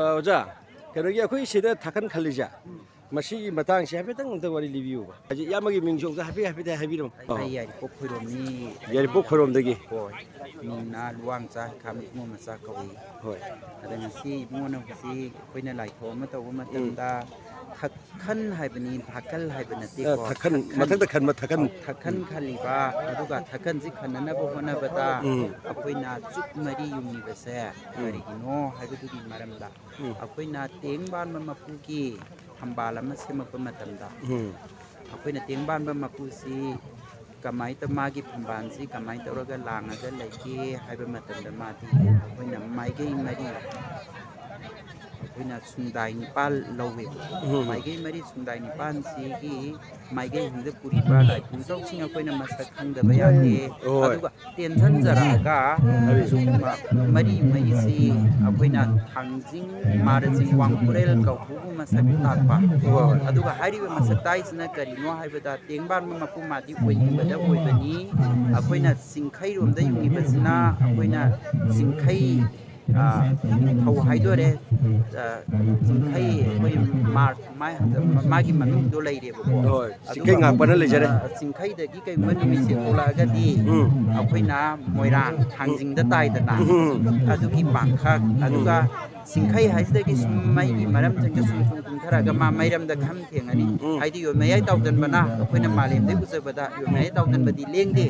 Speaker 1: ꯑꯣꯖꯥ ꯀꯩꯅꯣꯒꯤ ꯑꯩꯈꯣꯏ ꯁꯤꯗ ꯊꯥꯀꯟ ꯈꯜꯂꯤꯁꯦ ꯃꯁꯤꯒꯤ ꯃꯇꯥꯡꯁꯦ ꯍꯥꯏꯐꯦꯠꯇꯪ ꯑꯝꯇ ꯋꯥꯔꯤ ꯂꯤꯕꯤꯌꯨꯕ ꯍꯧꯖꯤꯛ ꯏꯌꯥꯝꯕꯒꯤ ꯃꯤꯡꯁꯨ ꯑꯝꯇ ꯍꯥꯏꯐꯦꯠ ꯍꯥꯏꯕꯤꯔꯝꯃꯨ
Speaker 5: ꯑꯩ ꯌꯥꯏꯔꯤꯄꯣꯛ ꯈꯣꯏꯔꯣꯝꯅꯤ
Speaker 1: ꯌꯥꯏꯔꯤꯄꯣꯛ ꯈꯣꯏꯔꯣꯝꯗꯒꯤ
Speaker 5: ꯍꯣꯏ ꯃꯤꯡꯅ ꯂꯨꯋꯥꯡꯆꯥ ꯈꯥꯝ ꯏꯕꯨꯡꯉꯣ ꯃꯆꯥ ꯀꯧꯏ
Speaker 1: ꯍꯣꯏ
Speaker 5: ꯑꯗ ꯉꯁꯤ ꯏꯕꯨꯡꯉꯣꯅ ꯍꯧꯖꯤꯛ ꯑꯩꯈꯣꯏꯅ ꯂꯥꯏꯊꯣꯛ ꯑꯃ ꯇꯧꯕ ꯃꯇꯝꯗ ꯊꯛꯈꯟ ꯍꯥꯏꯕꯅꯤ ꯊꯥꯀꯜ ꯍꯥꯏꯕ ꯅꯠꯇꯦꯀꯣ
Speaker 1: ꯊꯥꯀꯟ ꯃꯊꯛꯇ ꯈꯟꯕ ꯊꯥꯀꯟ
Speaker 5: ꯊꯛꯈꯟ ꯈꯜꯂꯤꯕ ꯑꯗꯨꯒ ꯊꯛꯈꯟꯁꯤ ꯈꯟꯅꯅꯕ ꯍꯣꯠꯅꯕꯗ ꯑꯩꯈꯣꯏꯅ ꯆꯨꯞ ꯃꯔꯤ ꯌꯨꯡꯉꯤꯕꯁꯦ ꯀꯔꯤꯒꯤꯅꯣ ꯍꯥꯏꯕꯗꯨꯒꯤ ꯃꯔꯝꯗ ꯑꯩꯈꯣꯏꯅ ꯇꯦꯡ ꯄꯥꯟꯕ ꯃꯄꯨꯒꯤ ꯐꯝꯕꯥꯜ ꯑꯃ ꯁꯦꯝꯃꯛꯄ ꯃꯇꯝꯗ ꯑꯩꯈꯣꯏꯅ ꯇꯦꯡ ꯄꯥꯟꯕ ꯃꯄꯨꯁꯤ ꯃꯥꯒꯤ ꯐꯝꯕꯥꯜꯁꯤ ꯀꯃꯥꯏꯅ ꯇꯧꯔꯒ ꯂꯥꯡꯉꯒ ꯂꯩꯒꯦ ꯍꯥꯏꯕ ꯃꯇꯝꯗ ꯃꯥꯗꯤ ꯑꯩꯈꯣꯏꯅ ꯃꯥꯏꯀꯩ ꯃꯔꯤ ꯑꯩꯈꯣꯏꯅ ꯁꯨꯡꯗꯥꯏ ꯅꯤꯄꯥꯜ ꯂꯧꯋꯦꯕ ꯃꯥꯏꯀꯩ ꯃꯔꯤ ꯁꯨꯡꯗꯥꯏ ꯅꯤꯄꯥꯜꯁꯤꯒꯤ ꯃꯥꯏꯀꯩꯁꯤꯡꯗ ꯄꯨꯔꯤꯕ ꯂꯥꯏꯄꯨꯡꯖꯧꯁꯤꯡ ꯑꯩꯈꯣꯏꯅ ꯃꯁꯛ ꯈꯪꯗꯕ ꯌꯥꯗꯦ ꯑꯗꯨꯒ ꯇꯦꯟꯁꯤꯟꯖꯔꯛꯑꯒ ꯃꯔꯤ ꯃꯔꯤꯁꯤ ꯑꯩꯈꯣꯏꯅ ꯊꯥꯡꯖꯤꯡ ꯃꯥꯔꯖꯤꯡ ꯋꯥꯡꯄꯨꯔꯦꯜ ꯀꯧꯕꯨꯕꯨ ꯃꯁꯛ ꯇꯥꯛꯄ ꯑꯗꯨꯒ ꯍꯥꯏꯔꯤꯕ ꯃꯁꯛ ꯇꯥꯛꯏꯁꯤꯅ ꯀꯔꯤꯅꯣ ꯍꯥꯏꯕꯗ ꯇꯦꯡꯕꯥꯟꯕ ꯃꯄꯨ ꯃꯥꯗꯤ ꯑꯣꯏꯅꯤꯡꯕꯗ ꯑꯣꯏꯕꯅꯤ ꯑꯩꯈꯣꯏꯅ ꯆꯤꯡꯈꯩꯔꯣꯝꯗ ꯌꯨꯡꯉꯤꯕꯁꯤꯅ ꯑꯩꯈꯣꯏꯅ ꯆꯤꯡꯈꯩ ꯐꯧ ꯍꯥꯏꯗꯣꯔꯦ ꯆꯤꯡꯈꯩ ꯑꯩꯈꯣꯏ ꯃꯥꯒꯤ ꯃꯃꯤꯡꯗꯣ ꯂꯩꯔꯦꯕꯀꯣ
Speaker 1: ꯆꯤꯡꯈꯩ ꯉꯥꯛꯄꯅ ꯂꯩꯖꯔꯦ
Speaker 5: ꯆꯤꯡꯈꯩꯗꯒꯤ ꯀꯩꯒꯨꯝꯕ ꯅꯨꯃꯤꯠꯁꯦ ꯊꯣꯛꯂꯛꯑꯒꯗꯤ ꯑꯩꯈꯣꯏꯅ ꯃꯣꯏꯔꯥꯡ ꯊꯥꯡꯖꯤꯡꯗ ꯇꯥꯏꯗꯅ ꯑꯗꯨꯒꯤ ꯄꯥꯡꯈꯛ ꯑꯗꯨꯒ ꯆꯤꯡꯈꯩ ꯍꯥꯏꯁꯤꯗꯒꯤ ꯁꯨꯝ ꯃꯩꯒꯤ ꯃꯔꯝꯁꯤꯡꯗ ꯁꯨꯝ ꯆꯠꯊꯔꯒ ꯃꯥ ꯃꯩꯔꯝꯗ ꯈꯝ ꯊꯦꯡꯉꯅꯤ ꯍꯥꯏꯗꯤ ꯌꯣꯟ ꯃꯌꯥꯏ ꯇꯥꯎꯗꯟꯕꯅ ꯑꯩꯈꯣꯏꯅ ꯃꯥꯂꯦꯝꯗꯒꯤ ꯎꯖꯕꯗ ꯌꯣꯟ ꯃꯌꯥꯏ ꯇꯥꯎꯗꯟꯕꯗꯤ ꯂꯦꯡꯗꯦ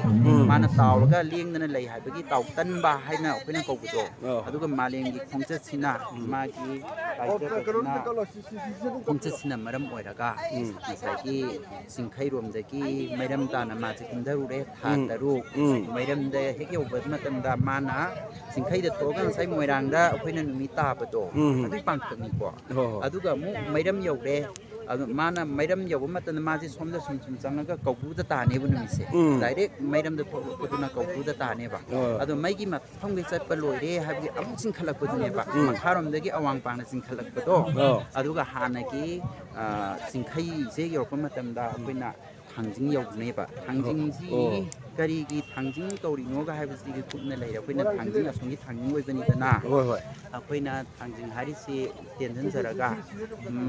Speaker 5: ꯃꯥꯅ ꯇꯥꯎꯔꯒ ꯂꯦꯡꯗꯅ ꯂꯩ ꯍꯥꯏꯕꯒꯤ ꯇꯥꯎꯇꯟꯕ ꯍꯥꯏꯅ ꯑꯩꯈꯣꯏꯅ ꯀꯧꯕꯗꯣ ꯑꯗꯨꯒ ꯃꯥꯂꯦꯝꯒꯤ ꯈꯣꯡꯆꯠꯁꯤꯅ ꯃꯥꯒꯤ ꯈꯣꯡꯆꯠꯁꯤꯅ ꯃꯔꯝ ꯑꯣꯏꯔꯒ ꯉꯁꯥꯏꯒꯤ ꯆꯤꯡꯈꯩꯔꯣꯝꯗꯒꯤ ꯃꯩꯔꯝ ꯇꯥꯅ ꯃꯥꯁꯦ ꯀꯨꯝꯊꯔꯨꯔꯦ ꯊꯥ 6 ꯃꯩꯔꯝꯗ ꯍꯦꯛ ꯌꯧꯕ ꯃꯇꯝꯗ ꯃꯥꯅ ꯆꯤꯡꯈꯩꯗ ꯊꯣꯛꯑꯒ ꯉꯁꯥꯏ ꯃꯣꯏꯔꯥꯡꯗ ꯑꯩꯈꯣꯏꯅ ꯅꯨꯃꯤꯠ ꯇꯥꯕꯗꯣ ꯑꯗꯨꯒꯤ ꯄꯥꯡꯊꯛꯅꯤꯀꯣ ꯑꯗꯨꯒ ꯑꯃꯨꯛ ꯃꯩꯔꯝ ꯌꯧꯔꯦ ꯑꯗꯨ ꯃꯥꯅ ꯃꯩꯔꯝ ꯌꯧꯕ ꯃꯇꯝꯗ ꯃꯥꯁꯦ ꯁꯣꯝꯗ ꯁꯨꯝ ꯆꯪꯉꯒ ꯀꯧꯕ꯭ꯔꯨꯗ ꯇꯥꯅꯦꯕ ꯅꯨꯃꯤꯠꯁꯦ ꯗꯥꯏꯔꯦꯛ ꯃꯩꯔꯝꯗ ꯊꯣꯛꯂꯛꯄꯗꯨꯅ ꯀꯧꯕ꯭ꯔꯨꯗ ꯇꯥꯅꯦꯕ ꯑꯗꯣ ꯃꯩꯒꯤ ꯃꯐꯝꯒꯤ ꯆꯠꯄ ꯂꯣꯏꯔꯦ ꯍꯥꯏꯕꯒꯤ ꯑꯃꯨꯛ ꯆꯤꯡꯈꯠꯂꯛꯄꯗꯨꯅꯦꯕ ꯃꯈꯥꯔꯣꯝꯗꯒꯤ ꯑꯋꯥꯡ ꯄꯥꯡꯅ ꯆꯤꯡꯈꯠꯂꯛꯄꯗꯣ ꯑꯗꯨꯒ ꯍꯥꯟꯅꯒꯤ ꯆꯤꯡꯈꯩꯁꯦ ꯌꯧꯔꯛꯄ ꯃꯇꯝꯗ ꯑꯩꯈꯣꯏꯅ ꯊꯥꯡꯖꯤꯡ ꯌꯧꯗꯨꯅꯦꯕ ꯊꯥꯡꯖꯤꯡꯁꯤ ꯀꯔꯤꯒꯤ ꯊꯥꯡꯖꯤꯡ ꯀꯧꯔꯤꯅꯣꯒ ꯍꯥꯏꯕꯁꯤꯒꯤ ꯀꯨꯞꯅ ꯂꯩꯔꯦ ꯑꯩꯈꯣꯏꯅ ꯊꯥꯡꯖꯤꯡ ꯑꯁꯣꯝꯒꯤ ꯊꯥꯡꯖꯤꯡ ꯑꯣꯏꯕꯅꯤꯗꯅ ꯑꯩꯈꯣꯏꯅ ꯊꯥꯡꯖꯤꯡ ꯍꯥꯏꯔꯤꯁꯤ ꯇꯦꯟꯁꯤꯟꯖꯔꯒ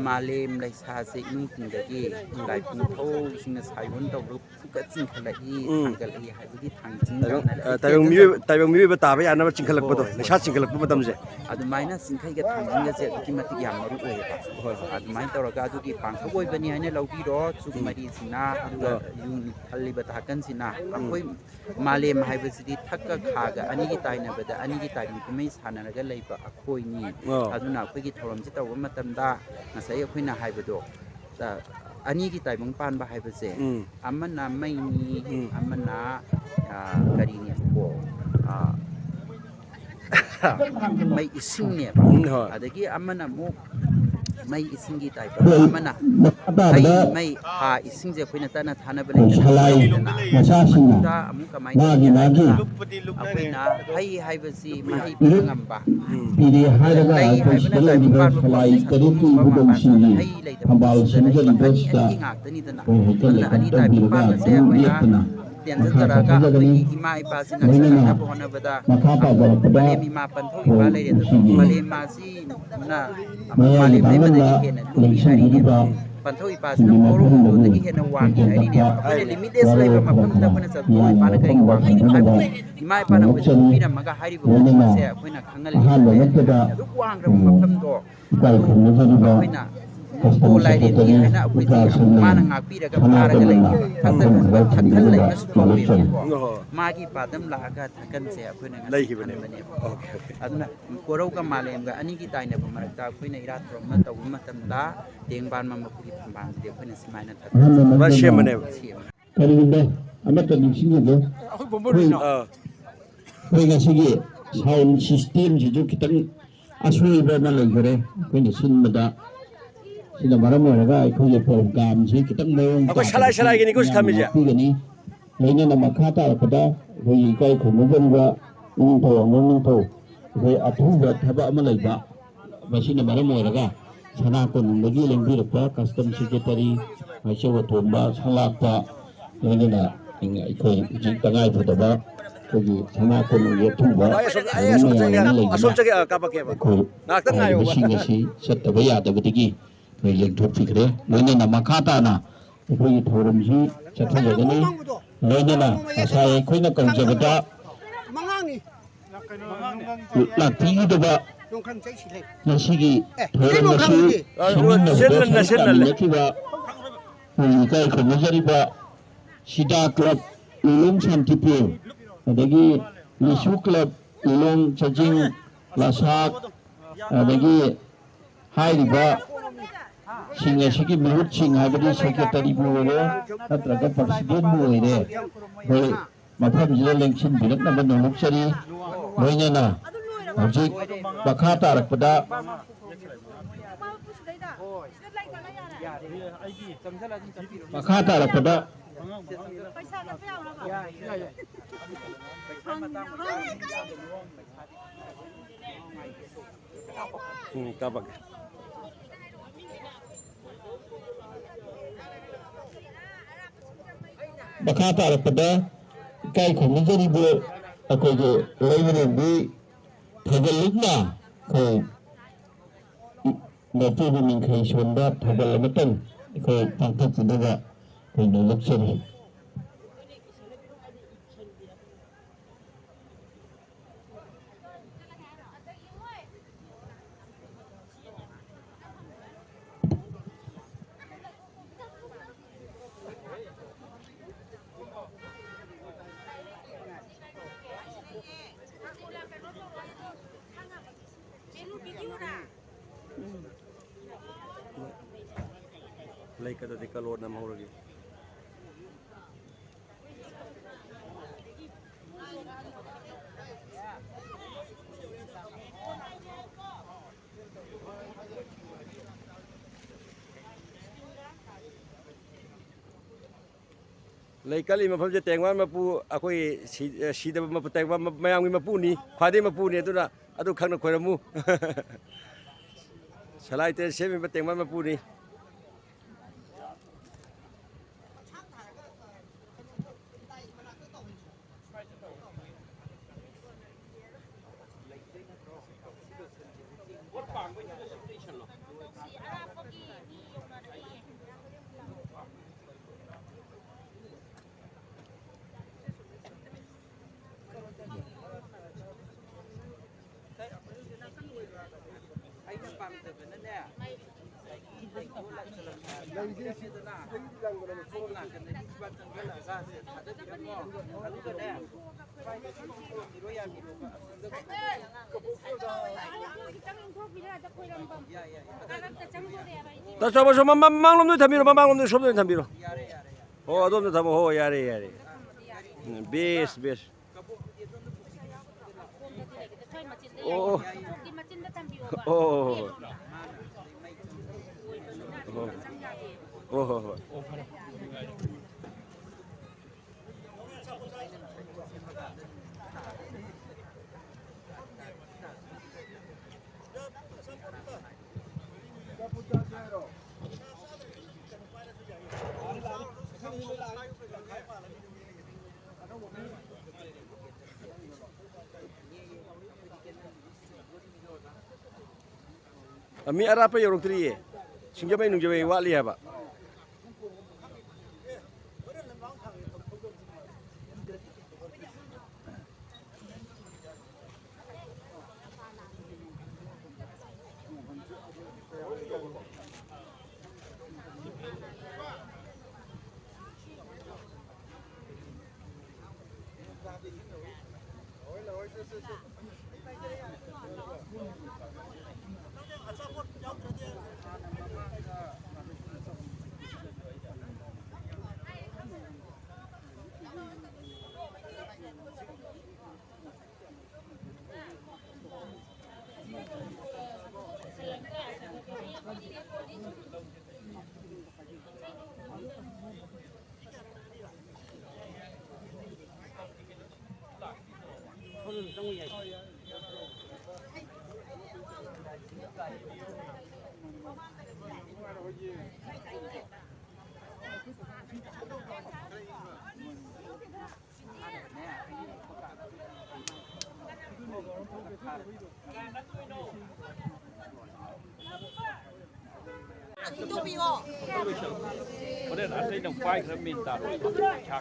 Speaker 5: ꯃꯥꯂꯦꯝ ꯂꯩꯁꯥꯁꯦ ꯏꯃꯨꯡꯁꯤꯡꯗꯒꯤ ꯂꯥꯏꯄꯨꯡꯊꯧꯁꯤꯡꯅ ꯁꯥꯏꯌꯣꯟ ꯇꯧꯔꯒ ꯐꯨꯀꯠ ꯆꯤꯡꯈꯠꯂꯛꯏ ꯊꯥꯡꯒꯠꯂꯛꯏ ꯍꯥꯏꯕꯒꯤ ꯊꯥꯡꯖꯤꯡ
Speaker 1: ꯇꯥꯏꯕꯪ ꯃꯤꯑꯣꯏꯕ ꯇꯥꯕ ꯌꯥꯅꯕ ꯆꯤꯡꯈꯠꯂꯛꯄꯗꯣ ꯂꯩꯁꯥ ꯆꯤꯡꯈꯠꯂꯛꯄ ꯃꯇꯝꯁꯦ
Speaker 5: ꯑꯗꯨꯃꯥꯏꯅ ꯆꯤꯡꯈꯩꯒ ꯊꯥꯡꯖꯤꯡꯒꯁꯦ ꯑꯗꯨꯛꯀꯤ ꯃꯇꯤꯛ ꯌꯥꯝ ꯃꯔꯨ ꯑꯣꯏꯌꯦꯕ ꯑꯗꯨꯃꯥꯏꯅ ꯇꯧꯔꯒ ꯑꯗꯨꯒꯤ ꯄꯥꯡꯊꯣꯛ ꯑꯣꯏꯕꯅꯤ ꯍꯥꯏꯅ ꯂꯧꯕꯤꯔꯣ ꯆꯨꯛ ꯃꯔꯤꯁꯤꯅ ꯑꯗꯨꯒ ꯊꯜꯂꯤꯕ ꯊꯥꯀꯟꯁꯤꯅ ꯑꯩꯈꯣꯏ ꯃꯥꯂꯦꯝ ꯍꯥꯏꯕꯁꯤꯗꯤ ꯊꯛꯀ ꯈꯥꯒ ꯑꯅꯤꯒꯤ ꯇꯥꯏꯅꯕꯗ ꯑꯅꯤꯒꯤ ꯇꯥꯏꯕꯪ ꯀꯨꯝꯍꯩ ꯁꯥꯟꯅꯔꯒ ꯂꯩꯕ ꯑꯩꯈꯣꯏꯅꯤ ꯑꯗꯨꯅ ꯑꯩꯈꯣꯏꯒꯤ ꯊꯧꯔꯝꯁꯤ ꯇꯧꯕ ꯃꯇꯝꯗ ꯉꯁꯥꯏ ꯑꯩꯈꯣꯏꯅ ꯍꯥꯏꯕꯗꯣ ꯑꯅꯤꯒꯤ ꯇꯥꯏꯕꯪ ꯄꯥꯟꯕ ꯍꯥꯏꯕꯁꯦ ꯑꯃꯅ ꯃꯩꯅꯤ ꯑꯃꯅ ꯀꯔꯤꯅꯦꯕꯀꯣ ꯃꯩ ꯏꯁꯤꯡꯅꯦꯕ ꯑꯗꯒꯤ ꯑꯃꯅ ꯑꯃꯨꯛ ꯃꯩ ꯏꯁꯤꯡꯒꯤ ꯇꯥꯏꯕꯪ ꯑꯃꯅ ꯍꯩ ꯃꯩ ꯍꯥ ꯏꯁꯤꯡꯁꯦ ꯑꯩꯈꯣꯏꯅ ꯇꯠꯅ ꯊꯥꯅꯕ ꯂꯩꯇꯅ ꯃꯗꯨꯗ ꯑꯃꯨꯛ ꯀꯃꯥꯏꯅ ꯇꯧꯒꯦ ꯍꯥꯏꯕꯗ ꯑꯩꯈꯣꯏꯅ ꯍꯩ ꯍꯥꯏꯕꯁꯤ ꯃꯍꯩ ꯄꯤꯕ ꯉꯝꯕ ꯂꯩ ꯍꯥꯏꯕꯅ ꯇꯥꯏꯕꯪ ꯄꯥꯟꯕ ꯄꯣꯠꯅꯤ ꯁꯟꯗꯣꯛꯒꯨꯝꯕ ꯃꯄꯥꯟ ꯁꯥꯗ ꯍꯩ ꯂꯩꯇꯕ ꯄꯣꯠꯁꯤꯗ ꯂꯩꯕ ꯑꯅꯤꯒꯤ ꯉꯥꯛꯇꯅꯤꯗꯅ ꯑꯗꯨꯅ ꯑꯅꯤ ꯇꯥꯏꯕꯪ ꯄꯥꯟꯕꯁꯦ ꯑꯩꯈꯣꯏꯅ ꯇꯦꯟꯖꯟꯖꯔꯒ ꯑꯩꯈꯣꯏꯒꯤ ꯏꯃꯥ ꯏꯄꯥꯁꯤ ꯅꯛꯁꯤꯜꯂꯛꯅꯕ ꯍꯣꯠꯅꯕꯗ ꯑꯃꯨꯛ ꯃꯥꯂꯦꯝ ꯏꯃꯥ ꯄꯟꯊꯧ ꯏꯄꯥ ꯂꯩꯔꯦꯗꯅ ꯃꯥꯂꯦꯝ ꯃꯥꯁꯤꯅ ꯃꯥꯂꯦꯝ ꯂꯩꯃꯗꯒꯤ ꯍꯦꯟꯅ ꯂꯨꯏ ꯍꯥꯏꯔꯤꯅꯦꯕ ꯄꯟꯊꯧ ꯏꯄꯥꯁꯤꯅ ꯄꯣꯔꯣꯝꯗꯣꯗꯒꯤ ꯍꯦꯟꯅ ꯋꯥꯡꯉꯤ ꯍꯥꯏꯔꯤꯅꯦꯕ ꯑꯩꯈꯣꯏꯅ ꯂꯤꯃꯤꯠꯂꯦꯁ ꯂꯩꯕ ꯃꯐꯝꯁꯤꯗ ꯑꯩꯈꯣꯏꯅ ꯄꯟꯊꯧ ꯏꯄꯥꯅ ꯀꯔꯤꯒꯤ ꯋꯥꯡꯉꯤꯅꯣ ꯍꯥꯏꯕꯗꯤ ꯏꯃꯥ ꯏꯄꯥꯅ ꯑꯩꯈꯣꯏꯗ ꯄꯣꯛꯄꯤꯔꯝꯃꯒ ꯍꯥꯏꯔꯤꯕ ꯈꯨꯗꯤꯡꯃꯛꯁꯦ ꯑꯩꯈꯣꯏꯅ ꯈꯪꯍꯜꯂꯤ ꯍꯥꯏꯍꯜꯂꯤ ꯍꯥꯏꯕꯅꯤ ꯑꯗꯨꯛ ꯋꯥꯡꯈ꯭ꯔꯕ ꯃꯐꯝꯗꯣ ꯑꯗꯨ ꯑꯩꯈꯣꯏꯅ ꯃꯣꯇꯣ ꯂꯥꯏꯔꯦꯟꯅꯤ ꯍꯥꯏꯅ ꯑꯩꯈꯣꯏꯁꯤ ꯃꯥꯅ ꯉꯥꯛꯄꯤꯔꯒ ꯐꯥꯔꯒ ꯂꯩꯌꯦꯕ ꯊꯛꯀꯟ ꯂꯩꯃꯁꯨ ꯀꯧꯋꯦꯕꯀꯣ ꯃꯥꯒꯤ ꯄꯥꯗꯝ ꯂꯥꯛꯑꯒ ꯊꯛꯀꯟꯁꯦ ꯑꯩꯈꯣꯏꯅ ꯉꯁꯤ ꯈꯟꯕꯅꯦꯕ ꯑꯗꯨꯅ ꯀꯣꯔꯧꯒ ꯃꯥꯂꯦꯝꯒ ꯑꯅꯤꯒꯤ ꯇꯥꯏꯅꯕ ꯃꯔꯛꯇ ꯑꯩꯈꯣꯏꯅ ꯏꯔꯥꯠ ꯊꯧꯔꯝ ꯑꯃ ꯇꯧꯕ ꯃꯇꯝꯗ ꯇꯦꯡꯕꯥꯟ ꯃꯄꯨꯒꯤ ꯐꯝꯕꯥꯜꯁꯤꯗꯤ ꯑꯩꯈꯣꯏꯅ ꯁꯨꯃꯥꯏꯅ
Speaker 1: ꯁꯦꯝꯕꯅꯦꯕ
Speaker 4: ꯀꯔꯤꯒꯨꯝꯕ ꯑꯃꯠꯇ ꯅꯤꯡꯁꯤꯡꯖꯒꯦ ꯑꯩꯈꯣꯏ ꯉꯁꯤꯒꯤ ꯁꯥꯎꯟ ꯁꯤꯁꯇꯦꯝꯁꯤꯁꯨ ꯈꯤꯇꯪ ꯑꯁꯣꯏꯕ ꯑꯃ ꯂꯩꯈꯔꯦ ꯑꯩꯈꯣꯏꯅ ꯁꯤꯟꯕꯗ ꯁꯤꯅ ꯃꯔꯝ ꯑꯣꯏꯔꯒ ꯑꯩꯈꯣꯏꯒꯤ ꯄ꯭ꯔꯣꯒ꯭ꯔꯥꯝꯁꯤ ꯈꯤꯇꯪ ꯃꯑꯣꯡ ꯉꯥꯛꯄꯤꯒꯅꯤ ꯂꯣꯏꯅꯅ ꯃꯈꯥ ꯇꯥꯔꯛꯄꯗ ꯑꯩꯈꯣꯏꯒꯤ ꯏꯀꯥꯏ ꯈꯨꯝꯅꯖꯔꯤꯕ ꯅꯤꯡꯊꯧ ꯑꯉꯝ ꯅꯤꯡꯊꯧ ꯑꯩꯈꯣꯏ ꯑꯊꯨꯕ ꯊꯕꯛ ꯑꯃ ꯂꯩꯕ ꯃꯁꯤꯅ ꯃꯔꯝ ꯑꯣꯏꯔꯒ ꯁꯅꯥ ꯀꯣꯅꯨꯡꯗꯒꯤ ꯂꯦꯡꯕꯤꯔꯛꯄ ꯀꯁꯇꯝ ꯁꯦꯀ꯭ꯔꯦꯇꯔꯤ ꯃꯥꯏꯆꯧ ꯑꯇꯣꯝꯕ ꯁꯪꯂꯥꯛꯄ ꯂꯣꯏꯅꯅ ꯑꯩꯈꯣꯏ ꯍꯧꯖꯤꯛ ꯇꯉꯥꯏꯐꯗꯕ ꯑꯩꯈꯣꯏꯒꯤ ꯁꯅꯥ ꯀꯣꯅꯨꯡꯒꯤ ꯑꯊꯨꯕ ꯊꯧꯔꯝ ꯃꯌꯥꯝ ꯑꯃ ꯂꯩꯕꯅ ꯑꯩꯈꯣꯏ ꯍꯥꯏꯔꯤꯕꯁꯤꯡ ꯑꯁꯤ ꯆꯠꯇꯕ ꯌꯥꯗꯕꯗꯒꯤ ꯑꯩꯈꯣꯏ ꯌꯦꯡꯊꯣꯛꯄꯤꯈ꯭ꯔꯦ ꯂꯣꯏꯅꯅ ꯃꯈꯥ ꯇꯥꯅ ꯑꯩꯈꯣꯏꯒꯤ ꯊꯧꯔꯝꯁꯤ ꯆꯠꯊꯖꯒꯅꯤ ꯂꯣꯏꯅꯅ ꯉꯁꯥꯏ ꯑꯩꯈꯣꯏꯅ ꯀꯧꯖꯕꯗ ꯂꯥꯛꯄꯤꯒꯗꯕ ꯉꯁꯤꯒꯤ ꯊꯧꯔꯝ ꯑꯁꯤ ꯁꯔꯨꯛ ꯌꯥꯃꯤꯟꯅꯈꯤꯕ ꯑꯩꯈꯣꯏ ꯏꯀꯥꯏ ꯈꯨꯝꯅꯖꯔꯤꯕ ꯁꯤꯗꯥ ꯀ꯭ꯂꯕ ꯂꯤꯂꯣꯡ ꯁꯥꯟꯇꯤꯄꯨꯔ ꯑꯗꯒꯤ ꯂꯤꯁꯨ ꯀ꯭ꯂꯕ ꯂꯤꯂꯣꯡ ꯆꯥꯖꯤꯡ ꯂꯥꯁꯥꯛ ꯑꯗꯒꯤ ꯍꯥꯏꯔꯤꯕ ꯁꯤꯡ ꯑꯁꯤꯒꯤ ꯃꯤꯍꯨꯠꯁꯤꯡ ꯍꯥꯏꯕꯗꯤ ꯁꯦꯀ꯭ꯔꯦꯇꯔꯤꯕꯨ ꯑꯣꯏꯔꯦ ꯅꯠꯇ꯭ꯔꯒ ꯄ꯭ꯔꯁꯤꯗꯦꯟꯕꯨ ꯑꯣꯏꯔꯦ ꯑꯩꯈꯣꯏ ꯃꯐꯝꯁꯤꯗ ꯂꯦꯡꯁꯤꯟꯕꯤꯔꯛꯅꯕ ꯅꯣꯝꯃꯛꯆꯔꯤ ꯂꯣꯏꯅꯅ ꯍꯧꯖꯤꯛ ꯃꯈꯥ ꯇꯥꯔꯛꯄꯗ ꯃꯈꯥ ꯇꯥꯔꯛꯄꯗ ꯃꯈꯥ ꯇꯥꯔꯛꯄꯗ ꯏꯀꯥꯏ ꯈꯨꯝꯅꯖꯔꯤꯕ ꯑꯩꯈꯣꯏꯒꯤ ꯂꯩꯃꯔꯦꯟꯕꯤ ꯊꯧꯒꯜꯂꯨꯞꯅ ꯑꯩꯈꯣই ꯃꯩꯇꯩꯒꯤ ꯅꯤꯡꯈꯩ ꯁꯣꯟꯕ ꯊꯧꯒꯜ ꯑꯃꯇꯪ ꯑꯩꯈꯣꯏ ꯄꯥꯡꯊꯣꯛꯆꯅꯕ ꯑꯩꯈꯣꯏ ꯅꯣꯝꯂꯛꯆꯔꯤ
Speaker 1: cái đó thì cái lỗ nằm hầu rồi lấy cái gì mà phải teng mà pu à coi xí đó mà teng mà mayang mà pu ni khoai đi mà pu ni đó là à đó khang nó khoai mu salai te xem mà teng mà pu ni 다 잡아서 망놈들 담비로 망놈들 섭들 담비로 어돔들 담어 호 야래 야래 베스 베스 오 오 오 mi ara pa yorok tri ye singjamai nungjamai wa li ba
Speaker 3: Ở đây là thấy đồng phai cái mình tạo chạc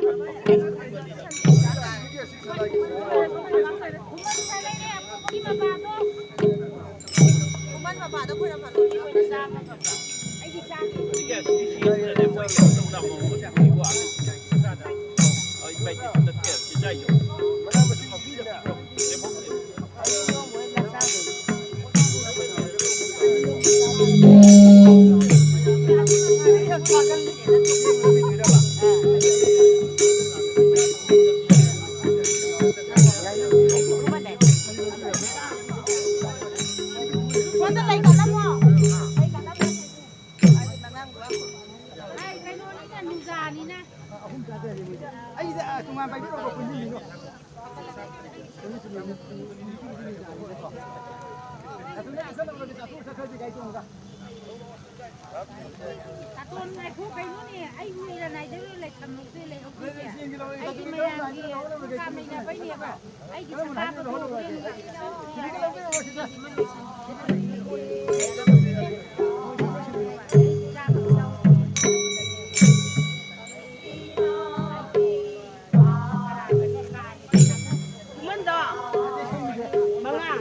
Speaker 6: Tuần này khu cáiนู้นเนี่ยไอ้วีละไหนได้เลยทำด้วยเลยเอาไปเนี่ยไอ้ที่ไม่ยังที่ทำไม่ได้ไปเนี่ยป่ะไอ้ที่ทำตามก็ถูกเรื่องมันดอกมาล่ะ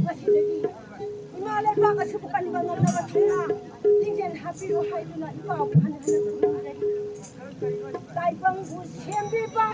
Speaker 6: ꯃꯁꯤꯗꯒꯤ ꯏꯃꯥ ꯂꯩꯕꯥꯛ ꯑꯁꯤꯕꯨ ꯀꯟꯕ ꯉꯝꯂꯕ ꯊꯧꯅꯥ ꯂꯤꯡꯖꯦꯜ ꯍꯥꯞꯄꯤꯔꯣ ꯍꯥꯏꯗꯨꯅ ꯏꯄꯥꯕꯨ ꯍꯟꯅ ꯍꯟꯅ ꯈꯨꯔꯨꯝꯖꯔꯤ ꯇꯥꯏꯕꯪꯕꯨ ꯁꯦꯝꯕꯤꯕ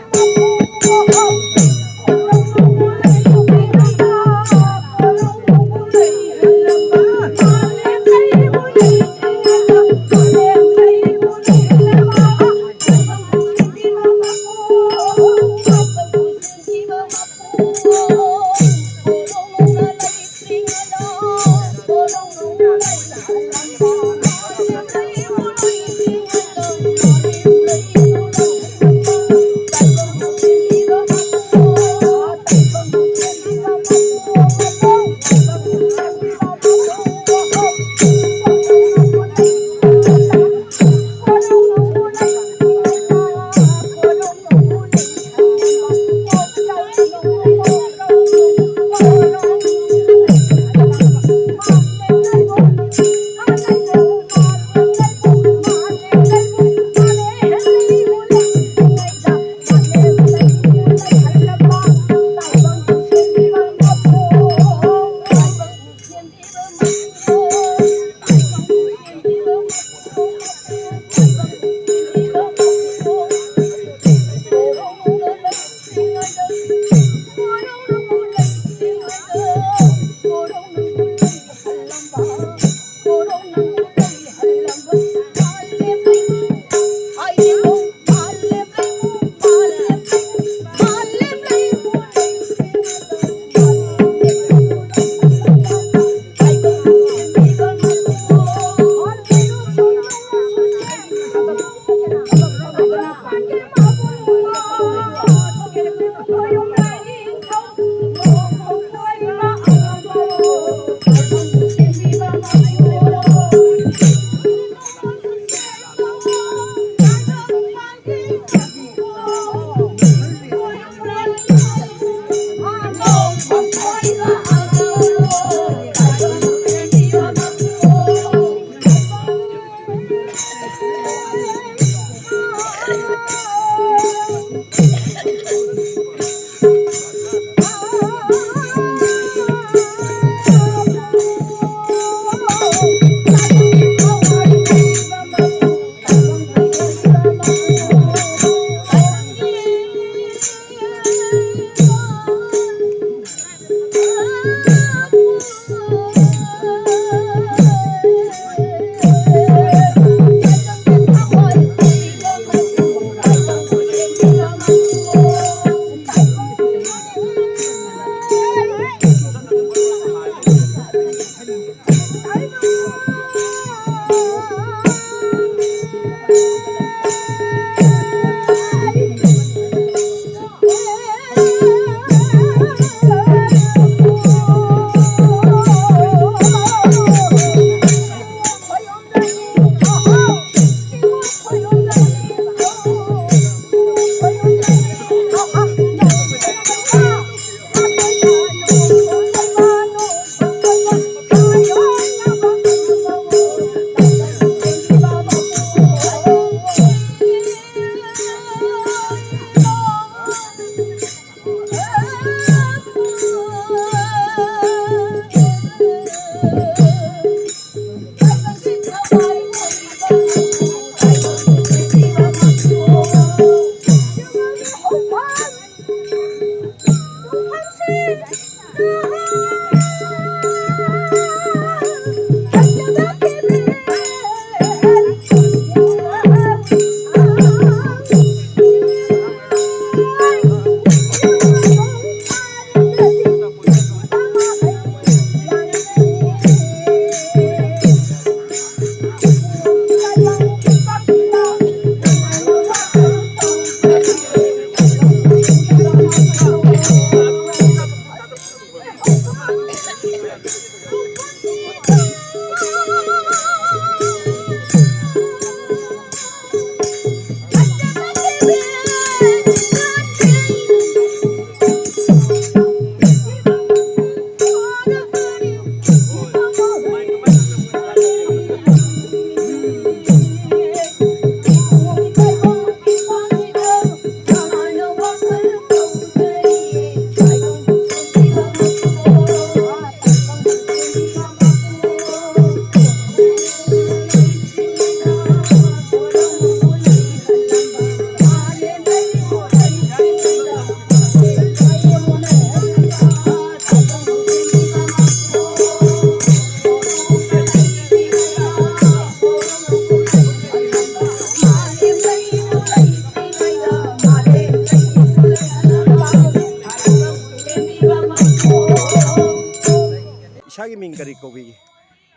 Speaker 1: ꯏꯁꯥꯒꯤ ꯃꯤꯡ ꯀꯔꯤ ꯀꯧꯕꯤꯒꯦ?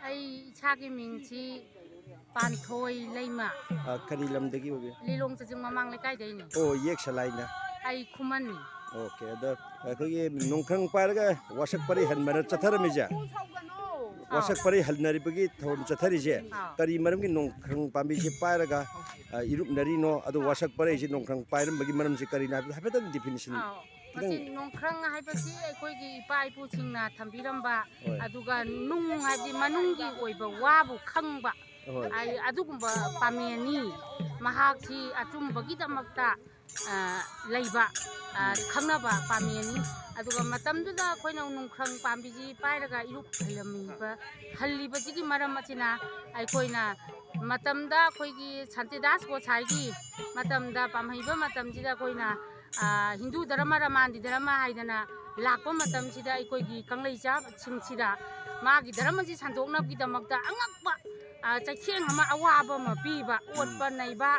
Speaker 7: ꯑꯩ ꯏꯁꯥꯒꯤ ꯃꯤꯡꯁꯤ ꯄꯥꯟꯊꯣꯏ ꯂꯩꯃ
Speaker 1: ꯀꯔꯤ ꯂꯝꯗꯒꯤ ꯑꯣꯏꯕꯤ?
Speaker 7: ꯂꯤꯂꯣꯡ ꯆꯥꯖꯤꯡ ꯃꯃꯥꯡ ꯂꯩꯀꯥꯏꯗꯩꯅꯤ.
Speaker 1: ꯑꯣ ꯌꯦꯛ ꯁꯂꯥꯏꯅ.
Speaker 7: ꯑꯩ ꯈꯨꯃꯟꯅꯤ.
Speaker 1: ꯑꯣꯀꯦ ꯑꯗ ꯑꯩꯈꯣꯏꯒꯤ ꯅꯣꯡꯈ꯭ꯔꯪ ꯄꯥꯏꯔꯒ ꯋꯥꯁꯛ ꯄꯔꯤ ꯍꯟꯕꯅ ꯆꯠꯊꯔꯝꯃꯤꯁꯦ ꯋꯥꯁꯛ ꯄꯔꯤ ꯍꯟꯅꯔꯤꯕꯒꯤ ꯊꯧꯔꯝ ꯆꯠꯊꯔꯤꯁꯦ ꯀꯔꯤ ꯃꯔꯝꯒꯤ ꯅꯣꯡꯈ꯭ꯔꯪ ꯄꯥꯝꯕꯤꯁꯤ ꯄꯥꯏꯔꯒ ꯏꯔꯨꯞꯅꯔꯤꯅꯣ ꯑꯗꯨ ꯋꯥꯁꯛ ꯄꯔꯤꯁꯤ ꯅꯣꯡꯈ꯭ꯔꯪ ꯄꯥꯏꯔꯝꯕꯒꯤ ꯃꯔꯝꯁꯤ ꯀꯔꯤꯅꯣ ꯍꯥꯏꯕꯗ ꯍꯥꯏꯐꯦꯠꯇꯪ ꯗꯤꯐꯤꯅꯤꯁꯟ
Speaker 7: ꯃꯁꯤ ꯅꯣꯡꯈ꯭ꯔꯪ ꯍꯥꯏꯕꯁꯤ ꯑꯩꯈꯣꯏꯒꯤ ꯏꯄꯥ ꯏꯄꯨꯁꯤꯡꯅ ꯊꯝꯕꯤꯔꯝꯕ ꯑꯗꯨꯒ ꯅꯨꯡ ꯍꯥꯏꯕꯗꯤ ꯃꯅꯨꯡꯒꯤ ꯑꯣꯏꯕ ꯋꯥꯕꯨ ꯈꯪꯕ ꯑꯗꯨꯒꯨꯝꯕ ꯄꯥꯃꯦꯟꯅꯤ. ꯃꯍꯥꯛꯁꯤ ꯑꯆꯨꯝꯕꯒꯤꯗꯃꯛꯇ ꯂꯩꯕ ꯈꯪꯅꯕ ꯄꯥꯃꯦꯟꯅꯤ. ꯑꯗꯨꯒ ꯃꯇꯝꯗꯨꯗ ꯑꯩꯈꯣꯏꯅ ꯅꯣꯡꯈ꯭ꯔꯪ ꯄꯥꯝꯕꯤꯁꯤ ꯄꯥꯏꯔꯒ ꯏꯔꯨꯞ ꯍꯜꯂꯤꯕꯁꯤꯒꯤ ꯃꯔꯝ ꯑꯁꯤꯅ ꯑꯩꯈꯣꯏꯅ ꯃꯇꯝꯗ ꯑꯩꯈꯣꯏꯒꯤ ꯁꯥꯟꯇꯤꯗꯥꯁ ꯒꯣꯁꯥꯏꯒꯤ ꯃꯇꯝꯗ ꯄꯥꯝꯍꯩꯕ ꯃꯇꯝꯁꯤꯗ ꯑꯩꯈꯣꯏꯅ ꯍꯤꯟꯗꯨ ꯙꯔꯃ ꯔꯃꯥꯟꯗꯤ ꯙꯔꯃ ꯍꯥꯏꯗꯅ ꯂꯥꯛꯄ ꯃꯇꯝꯁꯤꯗ ꯑꯩꯈꯣꯏꯒꯤ ꯀꯪꯂꯩꯆꯥꯁꯤꯡꯁꯤꯗ ꯃꯥꯒꯤ ꯙꯔꯃꯁꯤ ꯁꯟꯗꯣꯛꯅꯕꯒꯤꯗꯃꯛꯇ ꯑꯉꯛꯄ ꯆꯩꯊꯦꯡ ꯑꯃ ꯑꯋꯥꯕ ꯑꯃ ꯄꯤꯕ ꯑꯣꯠꯄ ꯅꯩꯕ